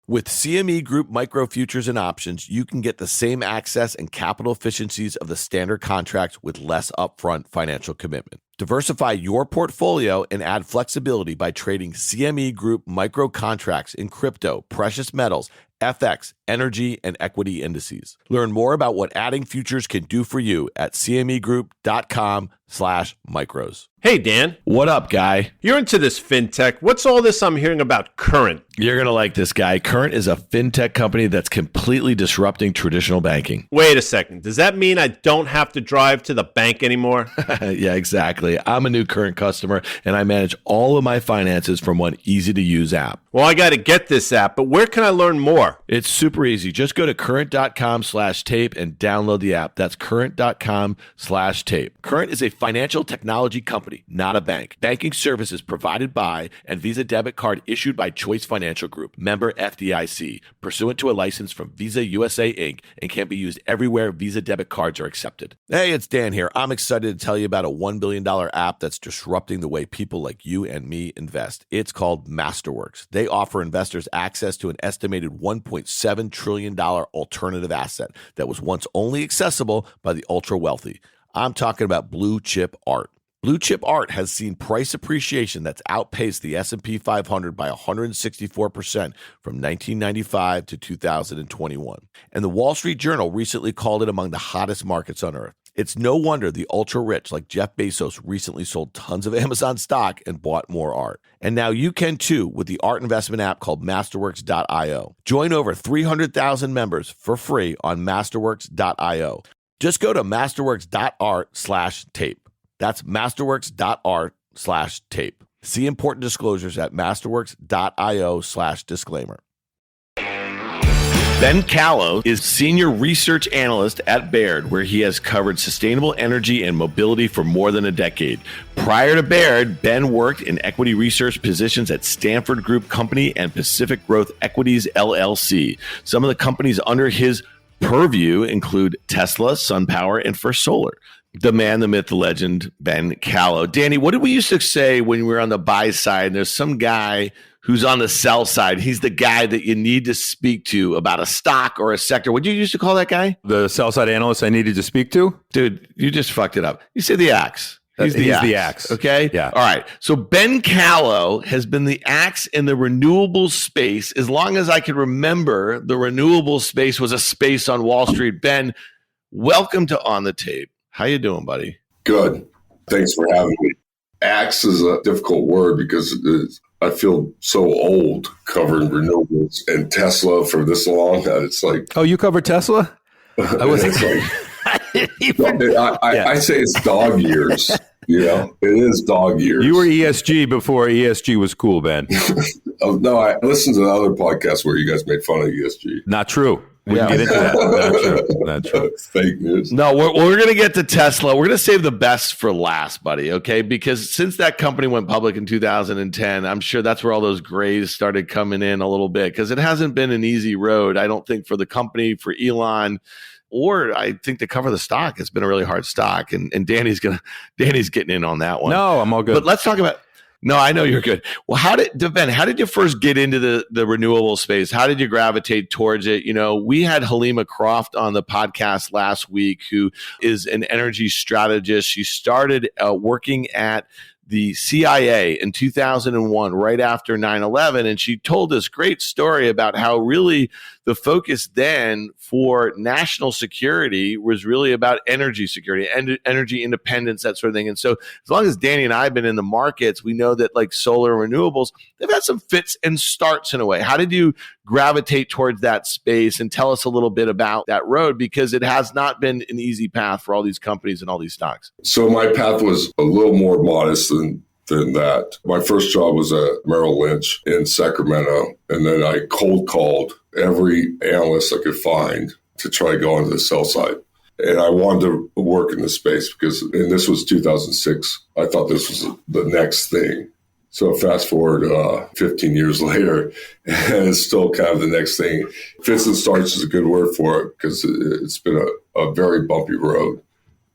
With CME Group Micro Futures and Options, you can get the same access and capital efficiencies of the standard contracts with less upfront financial commitment. Diversify your portfolio and add flexibility by trading CME Group micro contracts in crypto, precious metals, FX, energy, and equity indices. Learn more about what adding futures can do for you at cmegroup.com/micros. Hey, Dan. What up, guy? You're into this fintech. What's all this I'm hearing about Current? You're going to like this guy. Current is a fintech company that's completely disrupting traditional banking. Wait a second. Does that mean I don't have to drive to the bank anymore? Yeah, exactly. I'm a new Current customer, and I manage all of my finances from one easy-to-use app. Well, I got to get this app, but where can I learn more? are. It's super easy. Just go to current.com/tape and download the app. That's current.com/tape. Current is a financial technology company, not a bank. Banking services provided by and Visa debit card issued by Choice Financial Group, member FDIC, pursuant to a license from Visa USA Inc. and can be used everywhere Visa debit cards are accepted. Hey, it's Dan here. I'm excited to tell you about a $1 billion app that's disrupting the way people like you and me invest. It's called Masterworks. They offer investors access to an estimated $1.7 trillion alternative asset that was once only accessible by the ultra wealthy. I'm talking about blue chip art. Blue chip art has seen price appreciation that's outpaced the S&P 500 by 164% from 1995 to 2021. And the Wall Street Journal recently called it among the hottest markets on earth. It's no wonder the ultra-rich like Jeff Bezos recently sold tons of Amazon stock and bought more art. And now you can too with the art investment app called Masterworks.io. Join over 300,000 members for free on Masterworks.io. Just go to masterworks.art/tape. That's masterworks.art/tape. See important disclosures at masterworks.io/disclaimer. Ben Kallo is Senior Research Analyst at Baird, where he has covered sustainable energy and mobility for more than a decade. Prior to Baird, Ben worked in equity research positions at Stanford Group Company and Pacific Growth Equities, LLC. Some of the companies under his purview include Tesla, SunPower, and First Solar. The man, the myth, the legend, Ben Kallo. Danny, what did we used to say when we were on the buy side? And there's some guy who's on the sell side. He's the guy that you need to speak to about a stock or a sector. What did you used to call that guy? The sell side analyst I needed to speak to? Dude, you just fucked it up. You said the axe. He's the axe. Okay? Yeah. All right. So Ben Kallo has been the axe in the renewable space. As long as I can remember, the renewable space was a space on Wall Street. Ben, welcome to On the Tape. How you doing, buddy? Good. Thanks for having me. Axe is a difficult word because I feel so old covering renewables and Tesla for this long. It's like, Oh, you covered Tesla? I wasn't I say it's dog years. You know, it is dog years. You were ESG before ESG was cool, Ben. No, I listened to the other podcast where you guys made fun of ESG. Not true. We can get into that. Not true. Fake news. No, we're going to get to Tesla. We're going to save the best for last, buddy, okay? Because since that company went public in 2010, I'm sure that's where all those grays started coming in a little bit because it hasn't been an easy road, I don't think, for the company, for Elon, or I think to cover the stock. It's been a really hard stock, and Danny's getting in on that one. No, I'm all good. But let's talk about No, I know you're good. Well, Ben, how did you first get into the renewable space? How did you gravitate towards it? You know, we had Halima Croft on the podcast last week, who is an energy strategist. She started working at the CIA in 2001, right after 9/11. And she told this great story about how really the focus then for national security was really about energy security and energy independence, that sort of thing. And so as long as Danny and I have been in the markets, we know that like solar and renewables, they've had some fits and starts in a way. How did you gravitate towards that space? And tell us a little bit about that road, because it has not been an easy path for all these companies and all these stocks. So my path was a little more modest than that. My first job was at Merrill Lynch in Sacramento, and then I cold called every analyst I could find to try to go onto the sell side. And I wanted to work in this space because, and this was 2006, I thought this was the next thing. So fast forward 15 years later, and it's still kind of the next thing. Fits and starts is a good word for it because it's been a very bumpy road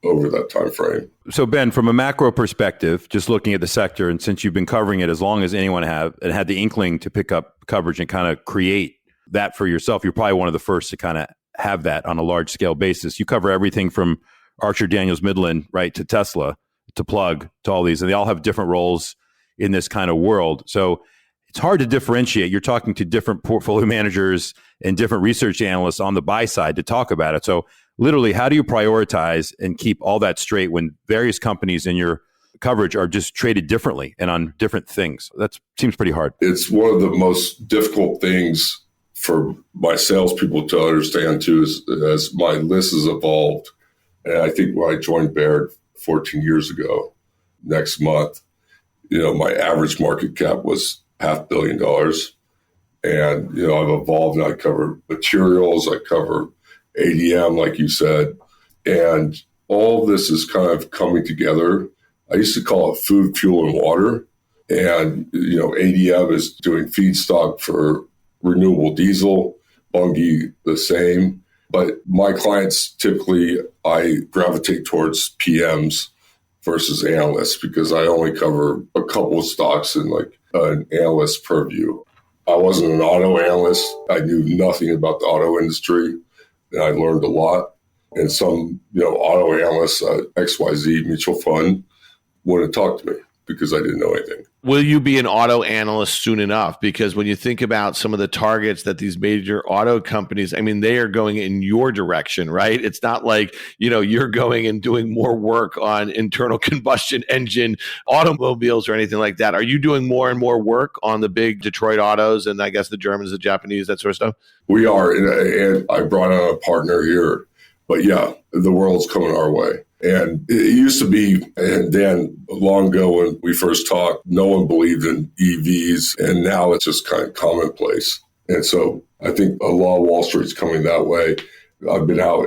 over that time frame. So Ben, from a macro perspective, just looking at the sector, and since you've been covering it as long as anyone have, and had the inkling to pick up coverage and kind of create that for yourself, you're probably one of the first to kind of have that on a large scale basis. You cover everything from Archer Daniels Midland, right, to Tesla, to Plug, to all these, and they all have different roles in this kind of world. So it's hard to differentiate. You're talking to different portfolio managers and different research analysts on the buy side to talk about it. So literally, how do you prioritize and keep all that straight when various companies in your coverage are just traded differently and on different things? That seems pretty hard. It's one of the most difficult things for my salespeople to understand too, as my list has evolved. And I think when I joined Baird 14 years ago, next month, you know, my average market cap was $500 million. And, I've evolved and I cover materials, I cover ADM, like you said. And all this is kind of coming together. I used to call it food, fuel, and water. And, ADM is doing feedstock for renewable diesel, Bunge the same. But my clients, typically, I gravitate towards PMs versus analysts because I only cover a couple of stocks in like an analyst purview. I wasn't an auto analyst. I knew nothing about the auto industry, and I learned a lot. And some, auto analysts, XYZ mutual fund, wouldn't talk to me because I didn't know anything. Will you be an auto analyst soon enough? Because when you think about some of the targets that these major auto companies, they are going in your direction, right? It's not like, you're going and doing more work on internal combustion engine automobiles or anything like that. Are you doing more and more work on the big Detroit autos and I guess the Germans, the Japanese, that sort of stuff? We are. And I brought on a partner here. But yeah, the world's coming our way. And it used to be, and Dan, long ago when we first talked, no one believed in EVs, and now it's just kind of commonplace. And so I think a lot of Wall Street's coming that way. I've been out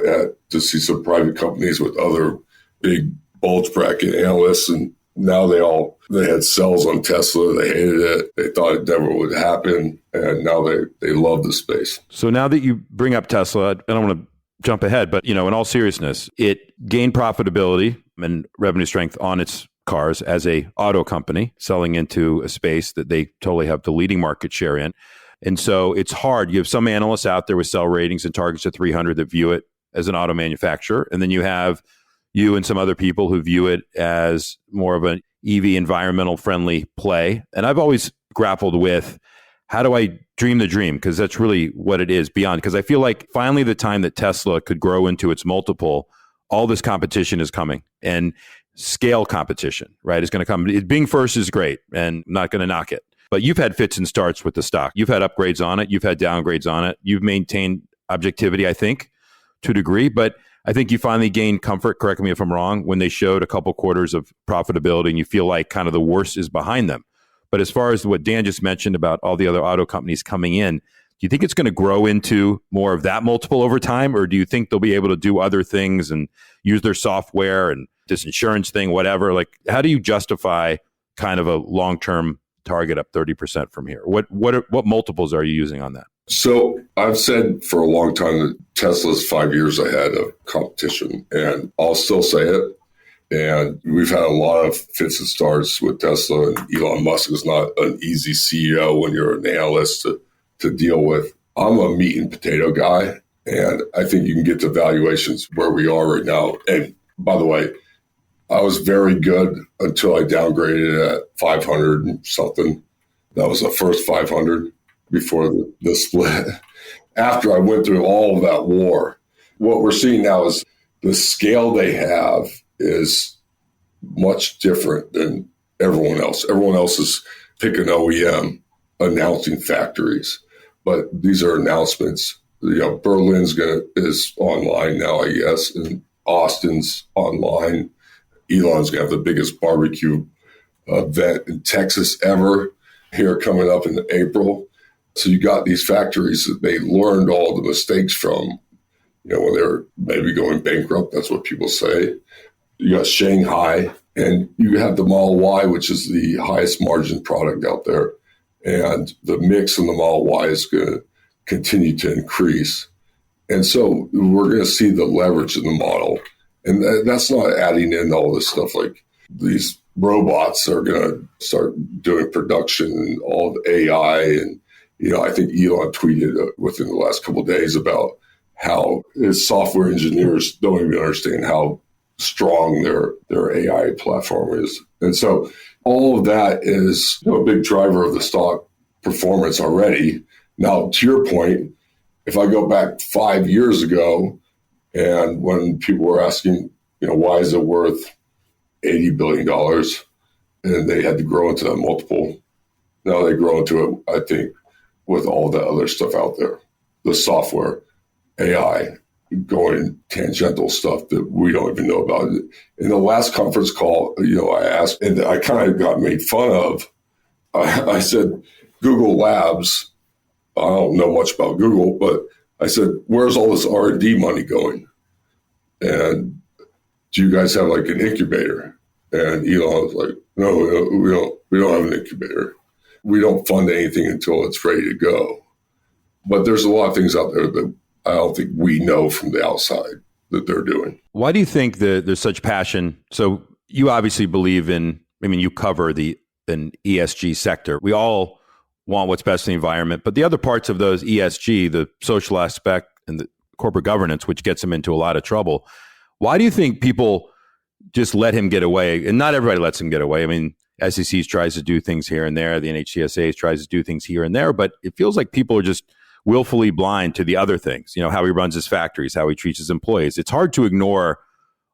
to see some private companies with other big bulge bracket analysts, and now they had sells on Tesla. They hated it. They thought it never would happen, and now they love the space. So now that you bring up Tesla, I don't want to jump ahead, but in all seriousness, it gained profitability and revenue strength on its cars as a auto company selling into a space that they totally have the leading market share in. And so it's hard. You have some analysts out there with sell ratings and targets of 300 that view it as an auto manufacturer. And then you have you and some other people who view it as more of an EV environmental friendly play. And I've always grappled with, how do I dream the dream? Because that's really what it is beyond. Because I feel like finally the time that Tesla could grow into its multiple, all this competition is coming, and scale competition, right, is going to come. Being first is great, and I'm not going to knock it. But you've had fits and starts with the stock. You've had upgrades on it. You've had downgrades on it. You've maintained objectivity, I think, to a degree. But I think you finally gained comfort, correct me if I'm wrong, when they showed a couple quarters of profitability and you feel like kind of the worst is behind them. But as far as what Dan just mentioned about all the other auto companies coming in, do you think it's going to grow into more of that multiple over time? Or do you think they'll be able to do other things and use their software and this insurance thing, whatever? Like, how do you justify kind of a long-term target up 30% from here? What multiples are you using on that? So I've said for a long time that Tesla's 5 years ahead of competition, and I'll still say it. And we've had a lot of fits and starts with Tesla, and Elon Musk is not an easy CEO when you're an analyst to deal with. I'm a meat and potato guy, and I think you can get to valuations where we are right now. And by the way, I was very good until I downgraded at 500 and something. That was the first 500 before the split. After I went through all of that war, what we're seeing now is the scale they have is much different than everyone else. Everyone else is picking OEM, announcing factories, but these are announcements. Berlin's is online now, I guess, and Austin's online. Elon's gonna have the biggest barbecue event in Texas ever here coming up in April. So you got these factories that they learned all the mistakes from, when they're maybe going bankrupt. That's what people say. You got Shanghai, and you have the Model Y, which is the highest margin product out there. And the mix in the Model Y is going to continue to increase. And so we're going to see the leverage in the model. And that's not adding in all this stuff like these robots are going to start doing production and all the AI. And, I think Elon tweeted within the last couple of days about how his software engineers don't even understand how strong their AI platform is. And so all of that is a big driver of the stock performance already. Now, to your point, if I go back 5 years ago, and when people were asking, why is it worth $80 billion, and they had to grow into that multiple, now they grow into it, I think, with all the other stuff out there, the software, AI, going tangential stuff that we don't even know about. In the last conference call, I asked, and I kind of got made fun of. I said, Google Labs I don't know much about Google, but I said, where's all this R&D money going? And do you guys have like an incubator? And Elon was like, no, we don't have an incubator. We don't fund anything until it's ready to go. But there's a lot of things out there that I don't think we know from the outside that they're doing. Why do you think that there's such passion? So you obviously believe in, you cover an ESG sector. We all want what's best for the environment, but the other parts of those ESG, the social aspect and the corporate governance, which gets them into a lot of trouble. Why do you think people just let him get away? And not everybody lets him get away. SEC tries to do things here and there. The NHTSA tries to do things here and there, but it feels like people are just willfully blind to the other things, how he runs his factories, how he treats his employees. It's hard to ignore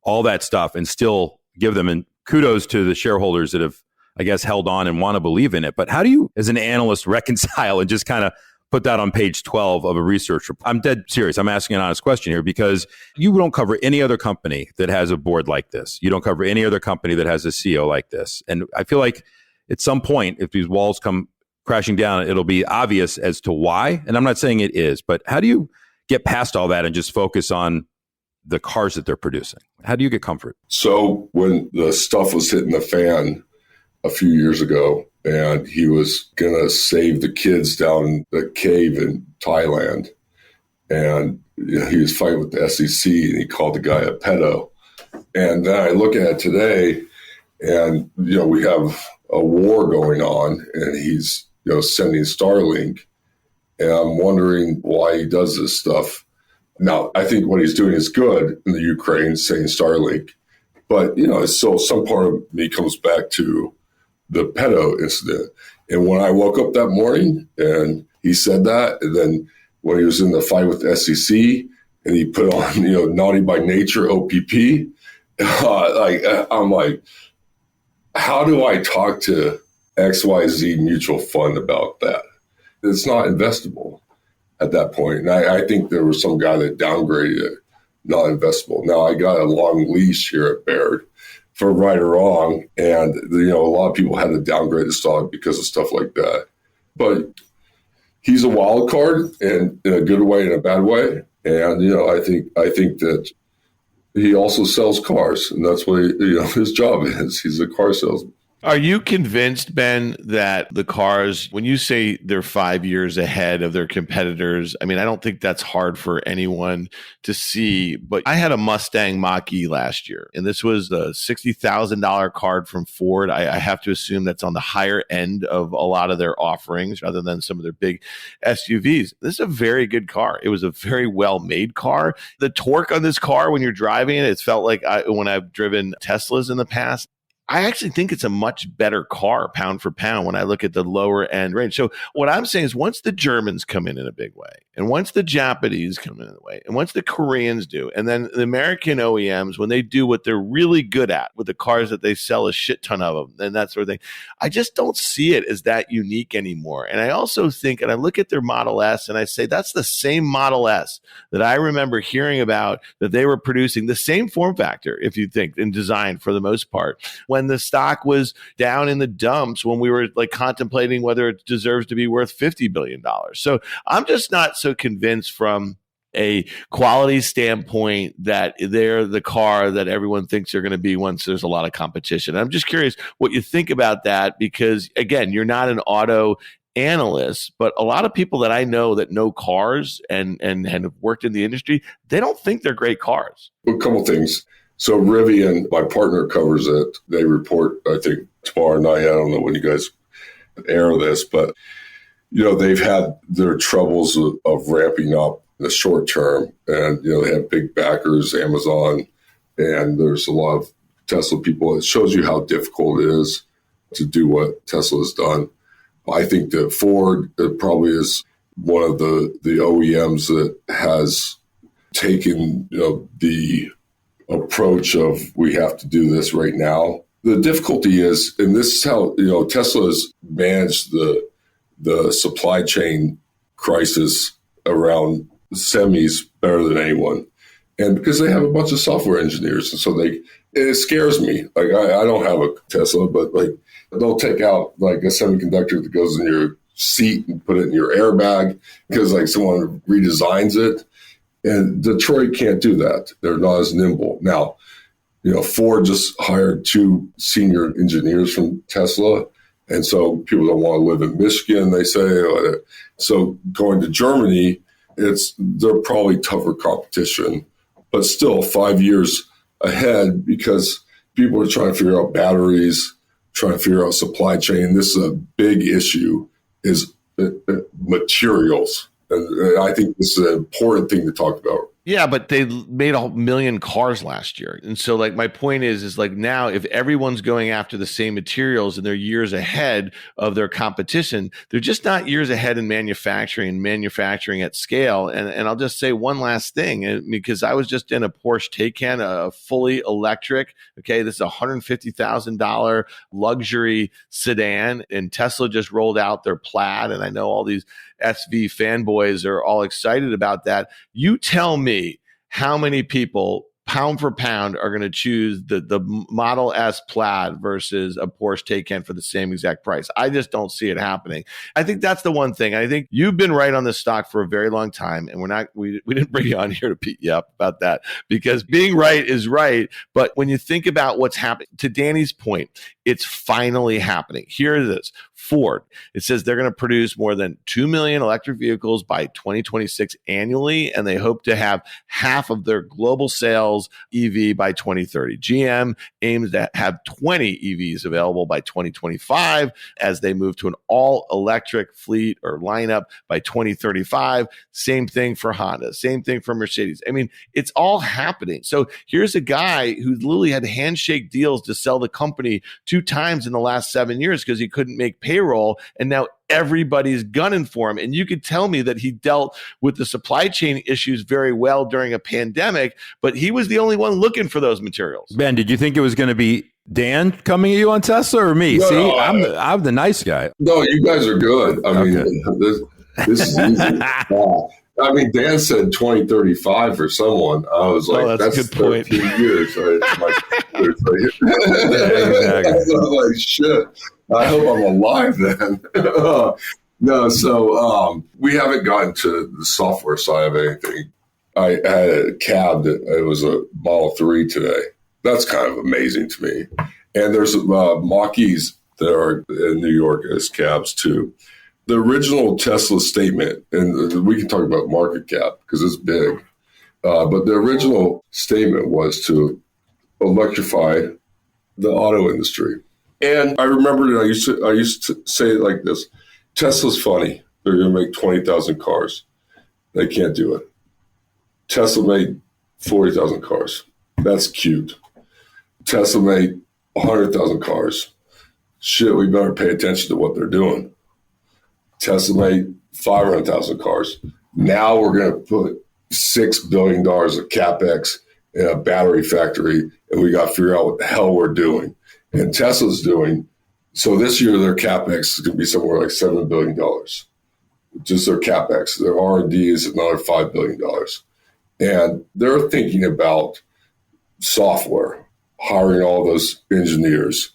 all that stuff and still give them, and kudos to the shareholders that have, I guess, held on and want to believe in it. But how do you, as an analyst, reconcile and just kind of put that on page 12 of a research report? I'm dead serious. I'm asking an honest question here because you don't cover any other company that has a board like this. You don't cover any other company that has a CEO like this. And I feel like at some point, if these walls come crashing down, it'll be obvious as to why. And I'm not saying it is, but how do you get past all that and just focus on the cars that they're producing? How do you get comfort? So when the stuff was hitting the fan a few years ago, and he was going to save the kids down the cave in Thailand, and he was fighting with the SEC, and he called the guy a pedo. And then I look at it today, and we have a war going on, and he's sending Starlink, and I'm wondering why he does this stuff. Now, I think what he's doing is good in the Ukraine, saying Starlink, but so some part of me comes back to the pedo incident. And when I woke up that morning and he said that, and then when he was in the fight with the SEC and he put on, naughty by nature, OPP, I'm like, how do I talk to XYZ mutual fund about that? It's not investable at that point. And I think there was some guy that downgraded it, not investable. Now, I got a long leash here at Baird for right or wrong. And, a lot of people had to downgrade the stock because of stuff like that. But he's a wild card, and in a good way and a bad way. And, I think that he also sells cars, and that's what his job is. He's a car salesman. Are you convinced, Ben, that the cars, when you say they're 5 years ahead of their competitors, I don't think that's hard for anyone to see, but I had a Mustang Mach-E last year, and this was a $60,000 card from Ford. I have to assume that's on the higher end of a lot of their offerings rather than some of their big SUVs. This is a very good car. It was a very well-made car. The torque on this car, when you're driving it, it's felt like when I've driven Teslas in the past. I actually think it's a much better car pound for pound when I look at the lower end range. So what I'm saying is once the Germans come in a big way, and once the Japanese come in a way, and once the Koreans do, and then the American OEMs, when they do what they're really good at with the cars that they sell a shit ton of them and that sort of thing, I just don't see it as that unique anymore. And I also think, and I look at their Model S and I say, that's the same Model S that I remember hearing about, that they were producing the same form factor, if you think, in design for the most part, when the stock was down in the dumps, when we were contemplating whether it deserves to be worth $50 billion. So I'm just not so convinced from a quality standpoint that they're the car that everyone thinks they're going to be once there's a lot of competition. I'm just curious what you think about that, because again, you're not an auto analyst, but a lot of people that I know that know cars and have worked in the industry, they don't think they're great cars. A couple things. So Rivian, my partner, covers it. They report, I think, tomorrow night. I don't know when you guys air this, but, they've had their troubles of ramping up in the short term. And, they have big backers, Amazon, and there's a lot of Tesla people. It shows you how difficult it is to do what Tesla has done. I think that Ford probably is one of the OEMs that has taken, the approach of we have to do this right now. The difficulty is, and this is how Tesla has managed the supply chain crisis around semis better than anyone, and because they have a bunch of software engineers, and so it scares me. I don't have a Tesla, but they'll take out a semiconductor that goes in your seat and put it in your airbag because like someone redesigns it. And Detroit can't do that. They're not as nimble. Now, Ford just hired 2 senior engineers from Tesla. And so people don't want to live in Michigan, they say. So going to Germany, they're probably tougher competition, but still 5 years ahead because people are trying to figure out batteries, trying to figure out supply chain. This is a big issue, is materials. And I think this is an important thing to talk about. Yeah, but they made 1 million cars last year. And so like my point is like now if everyone's going after the same materials and they're years ahead of their competition, they're just not years ahead in manufacturing at scale. And I'll just say one last thing, because I was just in a Porsche Taycan, a fully electric. Okay, this is a $150,000 luxury sedan, and Tesla just rolled out their Plaid, and I know all these SV fanboys are all excited about that. You tell me how many people, pound for pound, are going to choose the Model S Plaid versus a Porsche Taycan for the same exact price. I just don't see it happening. I think that's the one thing. I think you've been right on this stock for a very long time, and we didn't bring you on here to beat you up about that, because being right is right. But when you think about what's happening, to Danny's point, it's finally happening. Here it is. Ford, it says they're going to produce more than 2 million electric vehicles by 2026 annually, and they hope to have half of their global sales EV by 2030. GM aims to have 20 EVs available by 2025 as they move to an all-electric fleet or lineup by 2035. Same thing for Honda, same thing for Mercedes. I mean, it's all happening. So here's a guy who literally had handshake deals to sell the company 2 times in the last 7 years because he couldn't make payroll, and now everybody's gunning for him. And you could tell me that he dealt with the supply chain issues very well during a pandemic, but he was the only one looking for those materials. Ben, did you think it was going to be Dan coming at you on Tesla or me? No, See, I'm the nice guy. No, you guys are good. I mean, this is easy. I mean, Dan said 2035 for someone. I was like, that's a good 13 point. Years. Exactly. I was like, shit. I hope I'm alive then. No, so we haven't gotten to the software side of anything. I had a cab it was a Model 3 today. That's kind of amazing to me. And there's Mach-E's that are in New York as cabs too. The original Tesla statement, and we can talk about market cap because it's big, but the original statement was to electrify the auto industry. And I remember that I used to say it like this: Tesla's funny. They're going to make 20,000 cars. They can't do it. Tesla made 40,000 cars. That's cute. Tesla made 100,000 cars. Shit, we better pay attention to what they're doing. Tesla made 500,000 cars. Now we're going to put $6 billion of CapEx in a battery factory, and we got to figure out what the hell we're doing. And Tesla's doing, so this year their CapEx is going to be somewhere like $7 billion. Just their CapEx. Their R&D is another $5 billion. And they're thinking about software, hiring all those engineers.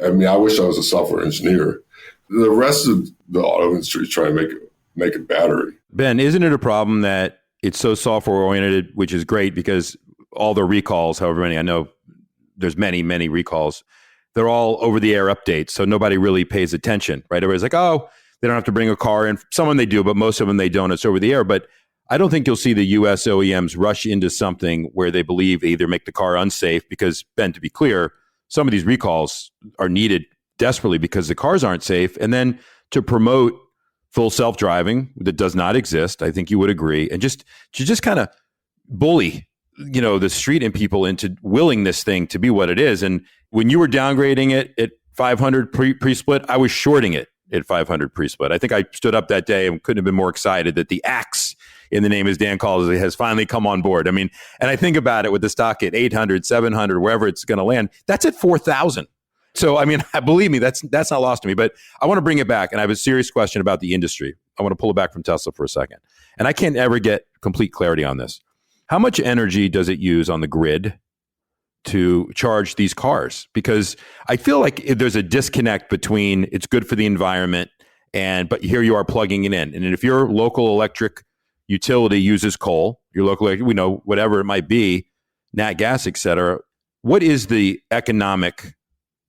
I mean, I wish I was a software engineer. The rest of the auto industry is trying to make a battery. Ben, isn't it a problem that it's so software oriented, which is great because all the recalls, however many, I know there's many, many recalls, they're all over the air updates. So nobody really pays attention, right? Everybody's like, oh, they don't have to bring a car in. Some of them they do, but most of them they don't. It's over the air. But I don't think you'll see the US OEMs rush into something where they believe they either make the car unsafe because, Ben, to be clear, some of these recalls are needed desperately because the cars aren't safe. And then to promote full self-driving that does not exist, I think you would agree, and to just kind of bully, the street and people into willing this thing to be what it is. And when you were downgrading it at 500 pre-split, I was shorting it at 500 pre-split. I think I stood up that day and couldn't have been more excited that the axe in the name, as Dan calls it, has finally come on board. I mean, and I think about it with the stock at 800, 700, wherever it's going to land, that's at 4,000. So, I mean, believe me, that's not lost to me. But I want to bring it back, and I have a serious question about the industry. I want to pull it back from Tesla for a second. And I can't ever get complete clarity on this. How much energy does it use on the grid to charge these cars? Because I feel like there's a disconnect between it's good for the environment but here you are plugging it in. And if your local electric utility uses coal, your local, whatever it might be, nat gas, et cetera, what is the economic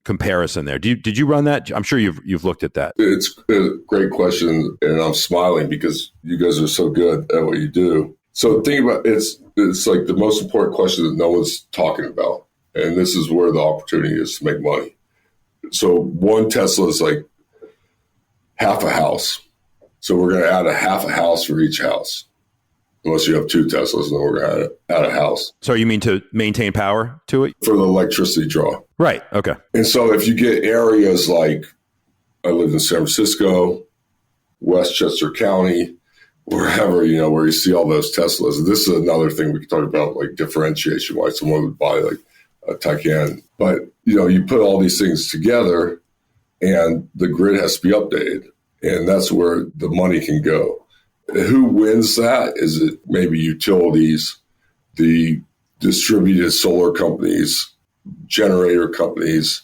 comparison there? Did you run that? I'm sure you've looked at that. It's a great question, and I'm smiling because you guys are so good at what you do. So think about it's like the most important question that no one's talking about, and this is where the opportunity is to make money. So one Tesla is like half a house. So we're going to add a half a house for each house. Unless you have two Teslas, then we're going to add a house. So you mean to maintain power to it? For the electricity draw. Right. Okay. And so if you get areas like I live in San Francisco, Westchester County, wherever, where you see all those Teslas. And this is another thing we can talk about, like differentiation, why someone would buy like a Taycan. But, you put all these things together and the grid has to be updated. And that's where the money can go. Who wins that? Is it maybe utilities, the distributed solar companies, generator companies?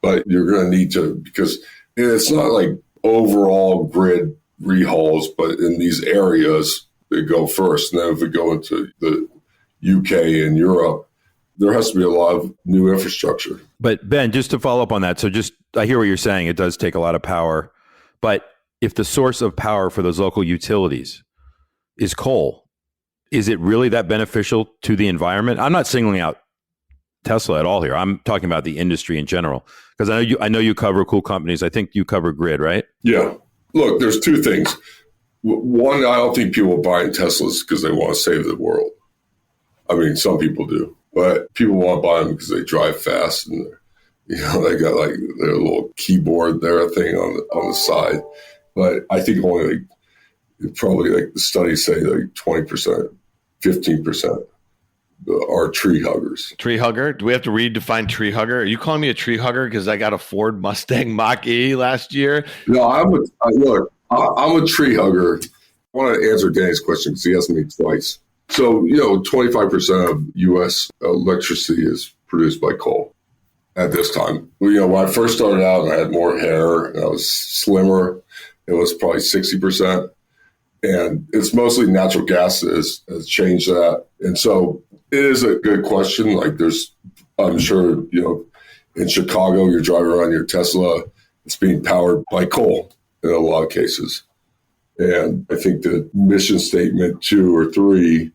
But you're going to need to, because it's not like overall grid rehauls, but in these areas, they go first. And then if we go into the UK and Europe, there has to be a lot of new infrastructure. But Ben, just to follow up on that, I hear what you're saying. It does take a lot of power. But if the source of power for those local utilities is coal, is it really that beneficial to the environment? I'm not singling out Tesla at all here. I'm talking about the industry in general, because I know you cover cool companies. I think you cover Grid, right? Yeah. Look, there's two things. One, I don't think people are buying Teslas because they want to save the world. I mean, some people do, but people want to buy them because they drive fast and they got like their little keyboard there thing on the side. But I think only probably like the studies say like 20%, 15% are tree huggers. Tree hugger? Do we have to redefine tree hugger? Are you calling me a tree hugger because I got a Ford Mustang Mach-E last year? No, I'm a tree hugger. I want to answer Danny's question because he asked me twice. So, 25% of U.S. electricity is produced by coal at this time. When I first started out and I had more hair and I was slimmer, it was probably 60%. And it's mostly natural gas has changed that. And so it is a good question. Like I'm sure, in Chicago, you're driving around your Tesla, it's being powered by coal in a lot of cases. And I think the mission statement 2 or 3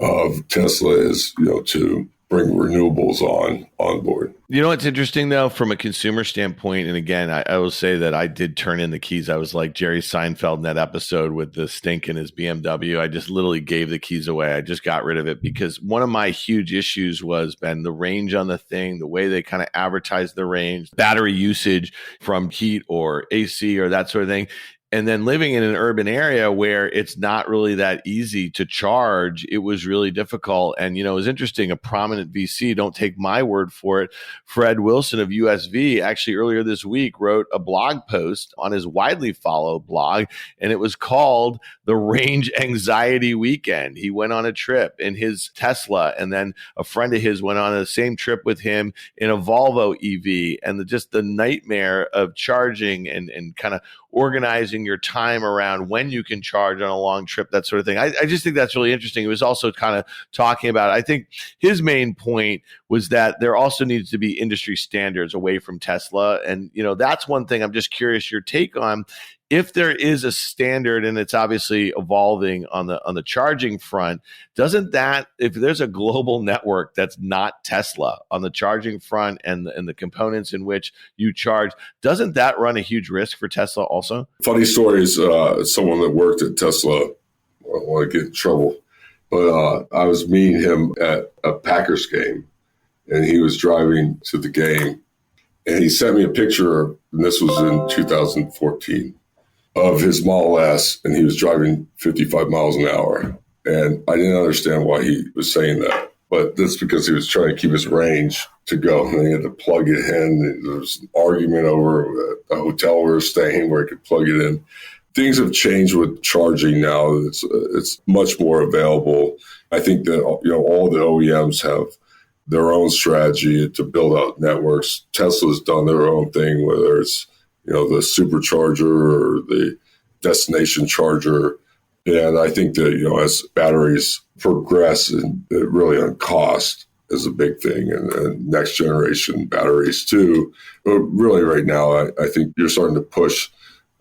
of Tesla is, to bring renewables on board. What's interesting, though, from a consumer standpoint, and again, I will say that I did turn in the keys. I was like Jerry Seinfeld in that episode with the stink in his BMW. I just literally gave the keys away. I just got rid of it because one of my huge issues was, Ben, the range on the thing, the way they kind of advertise the range, battery usage from heat or AC or that sort of thing. And then living in an urban area where it's not really that easy to charge, it was really difficult. And, it was interesting. A prominent VC, don't take my word for it, Fred Wilson of USV, actually earlier this week wrote a blog post on his widely followed blog, and it was called The Range Anxiety Weekend. He went on a trip in his Tesla, and then a friend of his went on the same trip with him in a Volvo EV, and just the nightmare of charging and kind of organizing your time around when you can charge on a long trip, that sort of thing. I just think that's really interesting. It was also kind of talking about, I think his main point was that there also needs to be industry standards away from Tesla. And, that's one thing I'm just curious your take on. If there is a standard and it's obviously evolving on the charging front, doesn't that, if there's a global network that's not Tesla on the charging front and the components in which you charge, doesn't that run a huge risk for Tesla also? Funny story is someone that worked at Tesla, I don't want to get in trouble, but I was meeting him at a Packers game and he was driving to the game and he sent me a picture, and this was in 2014. Of his Model S, and he was driving 55 miles an hour. And I didn't understand why he was saying that. But that's because he was trying to keep his range to go. And he had to plug it in. There was an argument over a hotel we were staying where he could plug it in. Things have changed with charging now. It's much more available. I think that all the OEMs have their own strategy to build out networks. Tesla's done their own thing, whether it's the supercharger or the destination charger. And I think that, as batteries progress and really on cost is a big thing, and next generation batteries too. But really right now, I think you're starting to push,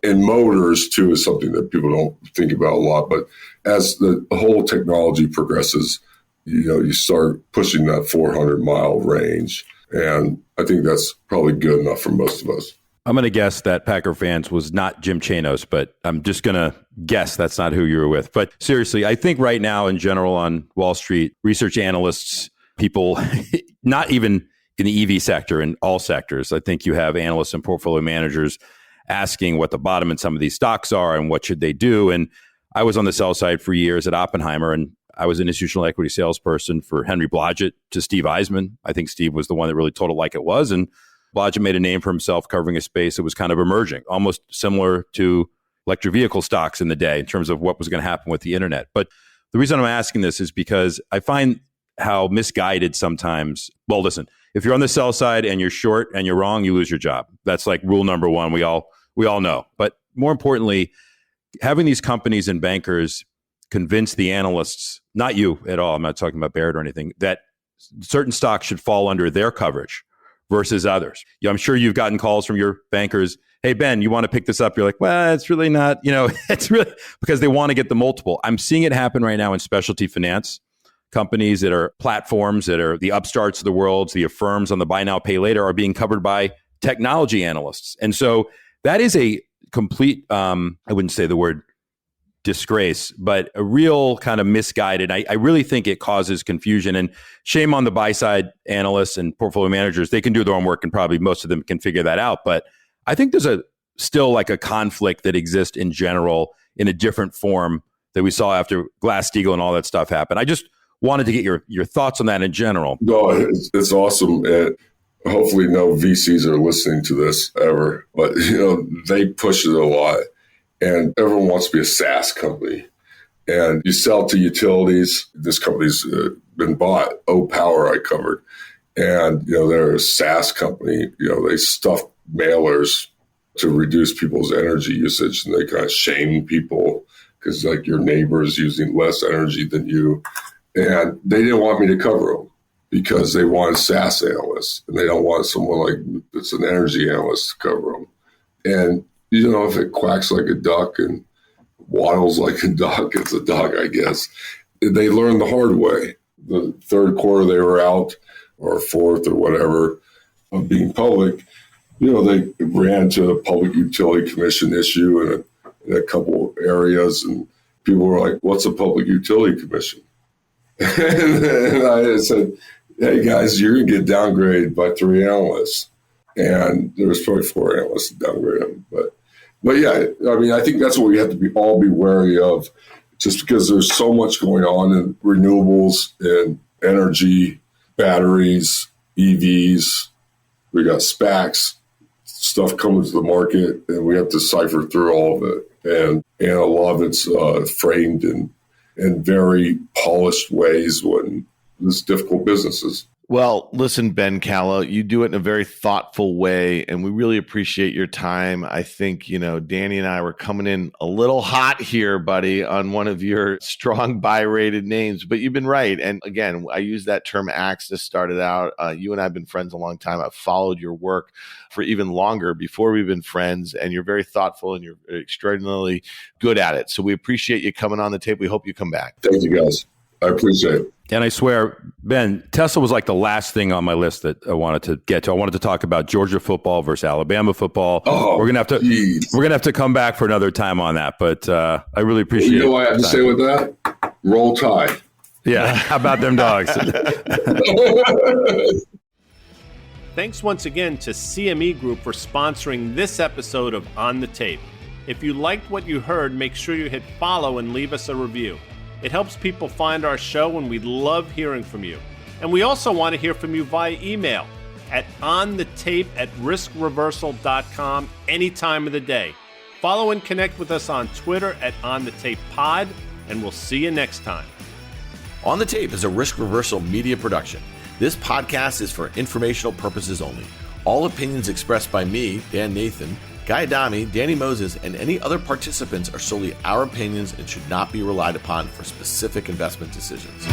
and motors too is something that people don't think about a lot. But as the whole technology progresses, you start pushing that 400-mile range. And I think that's probably good enough for most of us. I'm going to guess that Packer fans was not Jim Chanos, but I'm just going to guess that's not who you were with. But seriously, I think right now in general on Wall Street, research analysts, people, not even in the EV sector, in all sectors, I think you have analysts and portfolio managers asking what the bottom in some of these stocks are and what should they do. And I was on the sell side for years at Oppenheimer, and I was an institutional equity salesperson for Henry Blodgett to Steve Eisman. I think Steve was the one that really told it like it was. And Blodgett made a name for himself covering a space that was kind of emerging, almost similar to electric vehicle stocks in the day in terms of what was going to happen with the internet. But the reason I'm asking this is because I find how misguided sometimes. Well, listen, if you're on the sell side and you're short and you're wrong, you lose your job. That's like rule number one. We all know. But more importantly, having these companies and bankers convince the analysts, not you at all, I'm not talking about Baird or anything, that certain stocks should fall under their coverage versus others. I'm sure you've gotten calls from your bankers, hey, Ben, you want to pick this up? You're like, well, it's really not, it's really because they want to get the multiple. I'm seeing it happen right now in specialty finance. Companies that are platforms, that are the upstarts of the world, the firms on the buy now, pay later are being covered by technology analysts. And so that is a complete, I wouldn't say the word disgrace, but a real kind of misguided. I really think it causes confusion, and shame on the buy side analysts and portfolio managers. They can do their own work and probably most of them can figure that out. But I think there's still like a conflict that exists in general in a different form that we saw after Glass-Steagall and all that stuff happened. I just wanted to get your thoughts on that in general. No, it's awesome. And hopefully no VCs are listening to this ever, but they push it a lot. And everyone wants to be a SaaS company. And you sell to utilities. This company's been bought. Power I covered. And, they're a SaaS company. They stuff mailers to reduce people's energy usage. And they kind of shame people because, like, your neighbor is using less energy than you. And they didn't want me to cover them because they wanted SaaS analysts. And they don't want someone like that's an energy analyst to cover them. And if it quacks like a duck and waddles like a duck, it's a duck, I guess. They learned the hard way. The third quarter they were out, or fourth or whatever, of being public, they ran to a public utility commission issue in a couple areas, and people were like, what's a public utility commission? And I said, hey, guys, you're going to get downgraded by 3 analysts. And there was probably 4 analysts that downgraded them. But yeah, I think that's what we have to all be wary of, just because there's so much going on in renewables and energy, batteries, EVs. We got SPACs, stuff coming to the market, and we have to cipher through all of it. And a lot of it's framed in very polished ways when it's difficult businesses. Well, listen, Ben Kallo, you do it in a very thoughtful way, and we really appreciate your time. I think, Danny and I were coming in a little hot here, buddy, on one of your strong buy-rated names, but you've been right. And again, I use that term axe to start it out. You and I have been friends a long time. I've followed your work for even longer before we've been friends, and you're very thoughtful and you're extraordinarily good at it. So we appreciate you coming on the tape. We hope you come back. Thank you, guys. I appreciate it. And I swear, Ben, Tesla was like the last thing on my list that I wanted to get to. I wanted to talk about Georgia football versus Alabama football. Oh, we're gonna have to come back for another time on that. But I really appreciate. You know what I have to say with that? Roll Tide. Yeah, how about them dogs? Thanks once again to CME Group for sponsoring this episode of On the Tape. If you liked what you heard, make sure you hit follow and leave us a review. It helps people find our show, and we love hearing from you. And we also want to hear from you via email at onthetape@riskreversal.com any time of the day. Follow and connect with us on Twitter at OnTheTapePod, and we'll see you next time. On the Tape is a Risk Reversal media production. This podcast is for informational purposes only. All opinions expressed by me, Dan Nathan, Guy Adami, Danny Moses, and any other participants are solely our opinions and should not be relied upon for specific investment decisions.